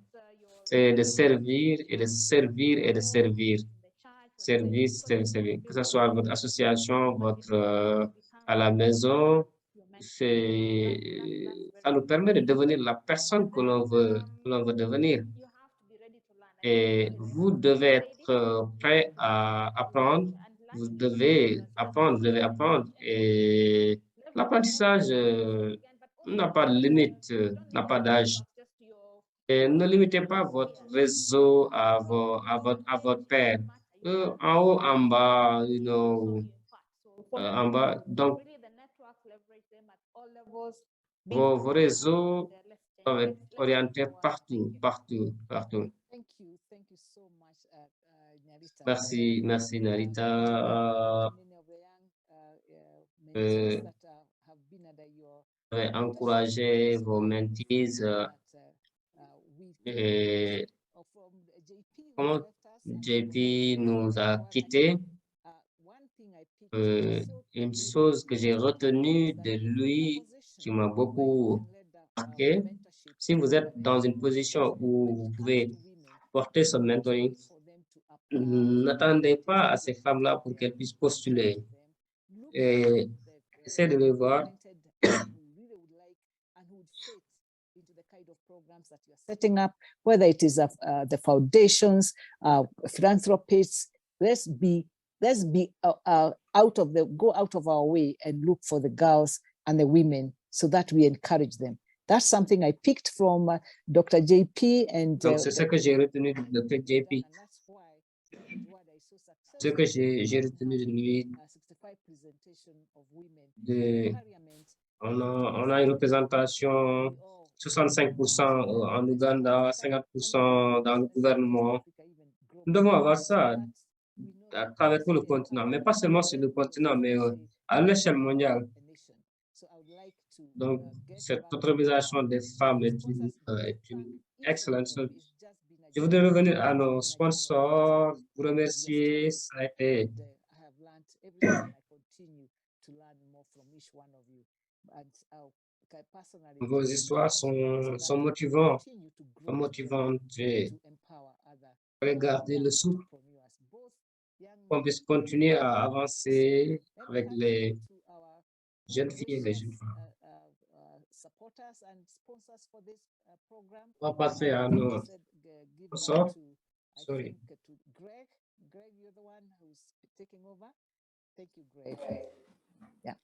C'est de servir et de servir et de servir. Servir. Que ce soit votre association, à la maison, ça nous permet de devenir la personne que l'on veut devenir. Et vous devez être prêt à apprendre. Vous devez apprendre. Et l'apprentissage n'a pas de limite, n'a pas d'âge. Et ne limitez pas votre réseau à votre père. En haut, en bas, en bas. Donc, vos réseaux doivent être orientés partout. Thank you so much, Nyarita. Merci, Narita. Many of the young mentees that have been under your Encourager vos mentees. Et comment JP nous a quittés, une chose que j'ai retenue de lui qui m'a beaucoup marqué, si vous êtes dans une position où vous pouvez porter ce mentoring, n'attendez pas à ces femmes-là pour qu'elles puissent postuler. Et essayez de les voir. Setting up, whether it is the foundations, philanthropists, let's go out of our way and look for the girls and the women so that we encourage them. That's something I picked from Dr. JP. Donc, c'est ce que j'ai retenu de Dr. JP. Ce que j'ai retenu de lui, on a une représentation 65% en Ouganda, 50% dans le gouvernement. Nous devons avoir ça à travers tout le continent, mais pas seulement sur le continent, mais à l'échelle mondiale. Donc, cette autorisation des femmes est une excellente chose. Je voudrais revenir à nos sponsors, vous remercier, ça a été vos histoires sont motivantes. Regardez le souffle, qu'on puisse continuer à avancer avec jeunes filles et les jeunes femmes. Supporters and sponsors for this program. On va passer à nos Give back sponsors. to, I Sorry. think, to Greg. Greg, you're the one who's taking over. Thank you, Greg. Yeah,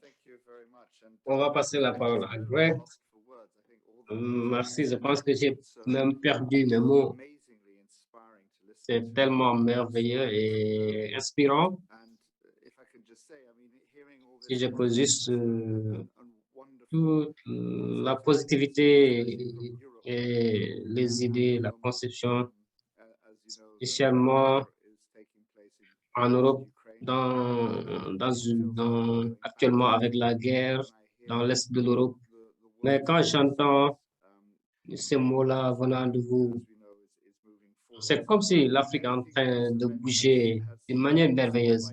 thank you very much. And, On va passer la parole à Greg. lost for words. I think all the Merci, je pense que j'ai It's, même perdu mes mots. amazingly inspiring to listen C'est to. tellement merveilleux et inspirant. And if I can just say, I mean, hearing all Si this je peux juste and wonderful toute la positivité et les idées, la conception, spécialement en Europe, actuellement avec la guerre dans l'Est de l'Europe. Mais quand j'entends ces mots-là venant de vous, c'est comme si l'Afrique est en train de bouger d'une manière merveilleuse.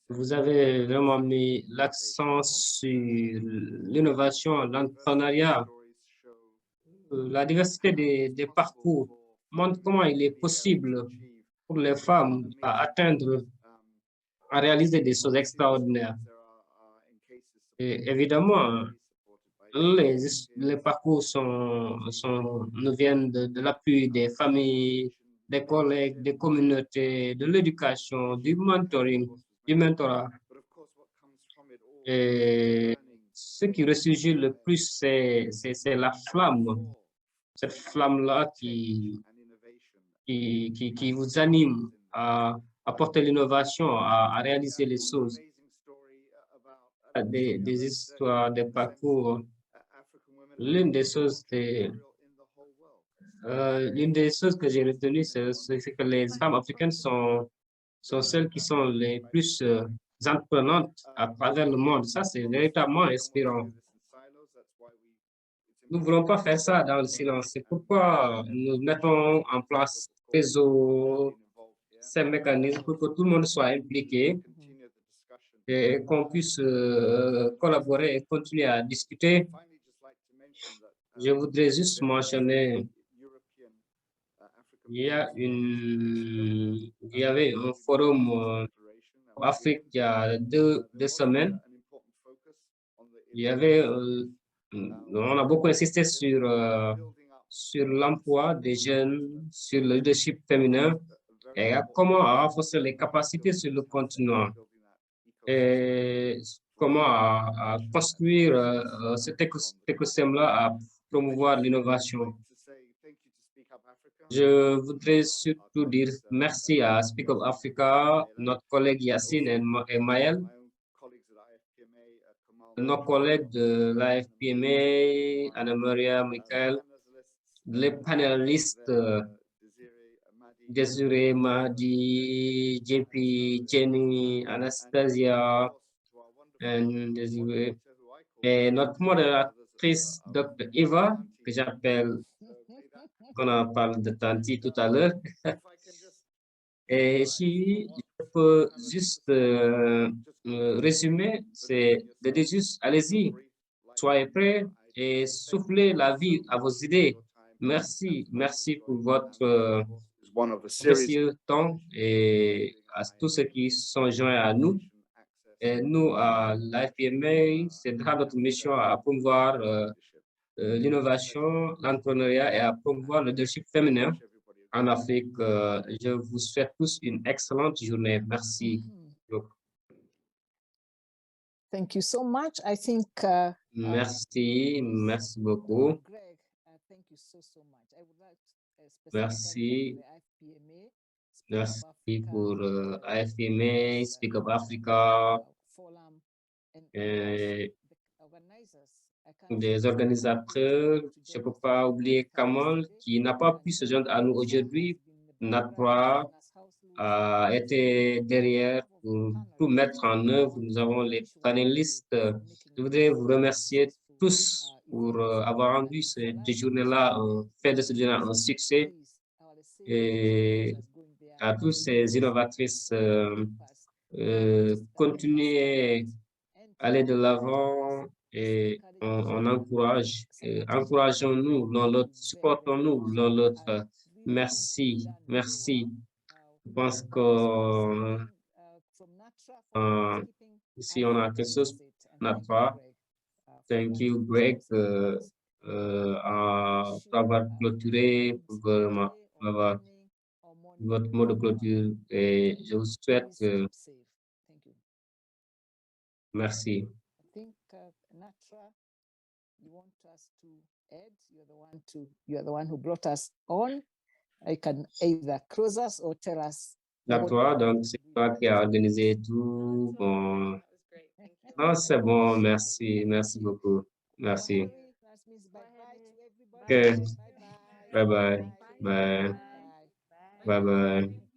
Vous avez vraiment mis l'accent sur l'innovation, l'entrepreneuriat. La diversité des parcours montre comment il est possible pour les femmes à atteindre, à réaliser des choses extraordinaires. Et évidemment, les parcours nous viennent de l'appui des familles, des collègues, des communautés, de l'éducation, du mentoring, du mentorat. Et ce qui ressurgit le plus, c'est la flamme, cette flamme-là qui vous anime à apporter l'innovation, à réaliser les choses. Des histoires, des parcours. L'une des choses que j'ai retenues, c'est que les femmes africaines sont celles qui sont les plus entreprenantes à travers le monde. Ça, c'est véritablement inspirant. Nous ne voulons pas faire ça dans le silence. C'est pourquoi nous mettons en place ces mécanismes pour que tout le monde soit impliqué et qu'on puisse collaborer et continuer à discuter. Je voudrais juste mentionner, il y avait un forum Afrique il y a deux semaines. On a beaucoup insisté sur l'emploi des jeunes, sur le leadership féminin et comment renforcer les capacités sur le continent et comment à construire cet écosystème-là, à promouvoir l'innovation. Je voudrais surtout dire merci à Speak Up Africa, notre collègue Yacine et Maël, nos collègues de l'AFPMA, Anna-Maria, Michael, les panélistes Désiré, Mahdi, JP, Jenny, Anastasia, et notre modératrice, Dr. Eva, que j'appelle, qu'on en parle de Tanti tout à l'heure. Et si je peux juste résumer, c'est de dire juste, allez-y, soyez prêts et soufflez la vie à vos idées. Merci pour votre précieux temps et à tous ceux qui sont joints à nous. Et nous, à l'AFPMA, c'est notre mission à promouvoir l'innovation, l'entrepreneuriat et à promouvoir le leadership féminin en Afrique. Je vous souhaite tous une excellente journée. Merci. Thank you so much. I think. Merci beaucoup. Greg, thank you so much. I would like Merci. Merci pour AFPMA, Speak Up Africa, et des organisateurs. Je ne peux pas oublier Kamal qui n'a pas pu se joindre à nous aujourd'hui. Natwa a été derrière pour tout mettre en œuvre. Nous avons les panélistes. Je voudrais vous remercier tous pour avoir rendu cette journée-là, fait de cette journée un succès. Et à tous ces innovatrices, continuez à aller de l'avant et on encourage, encourageons-nous dans l'autre, supportons-nous dans l'autre. Merci. Je pense que Si on a quelque chose, Natra. Thank you, Greg, d'avoir clôturé votre mot de clôture et je vous souhaite merci. I think Natra, you want us to add? You're the one who brought us on. I can either close us or tell us. Natra, donc c'est toi qui as organisé tout. Bon, That was great. Thank you. non, c'est bon, merci, merci beaucoup, merci. That means bye-bye to everybody. Okay. Bye-bye. Bye bye, bye, bye bye.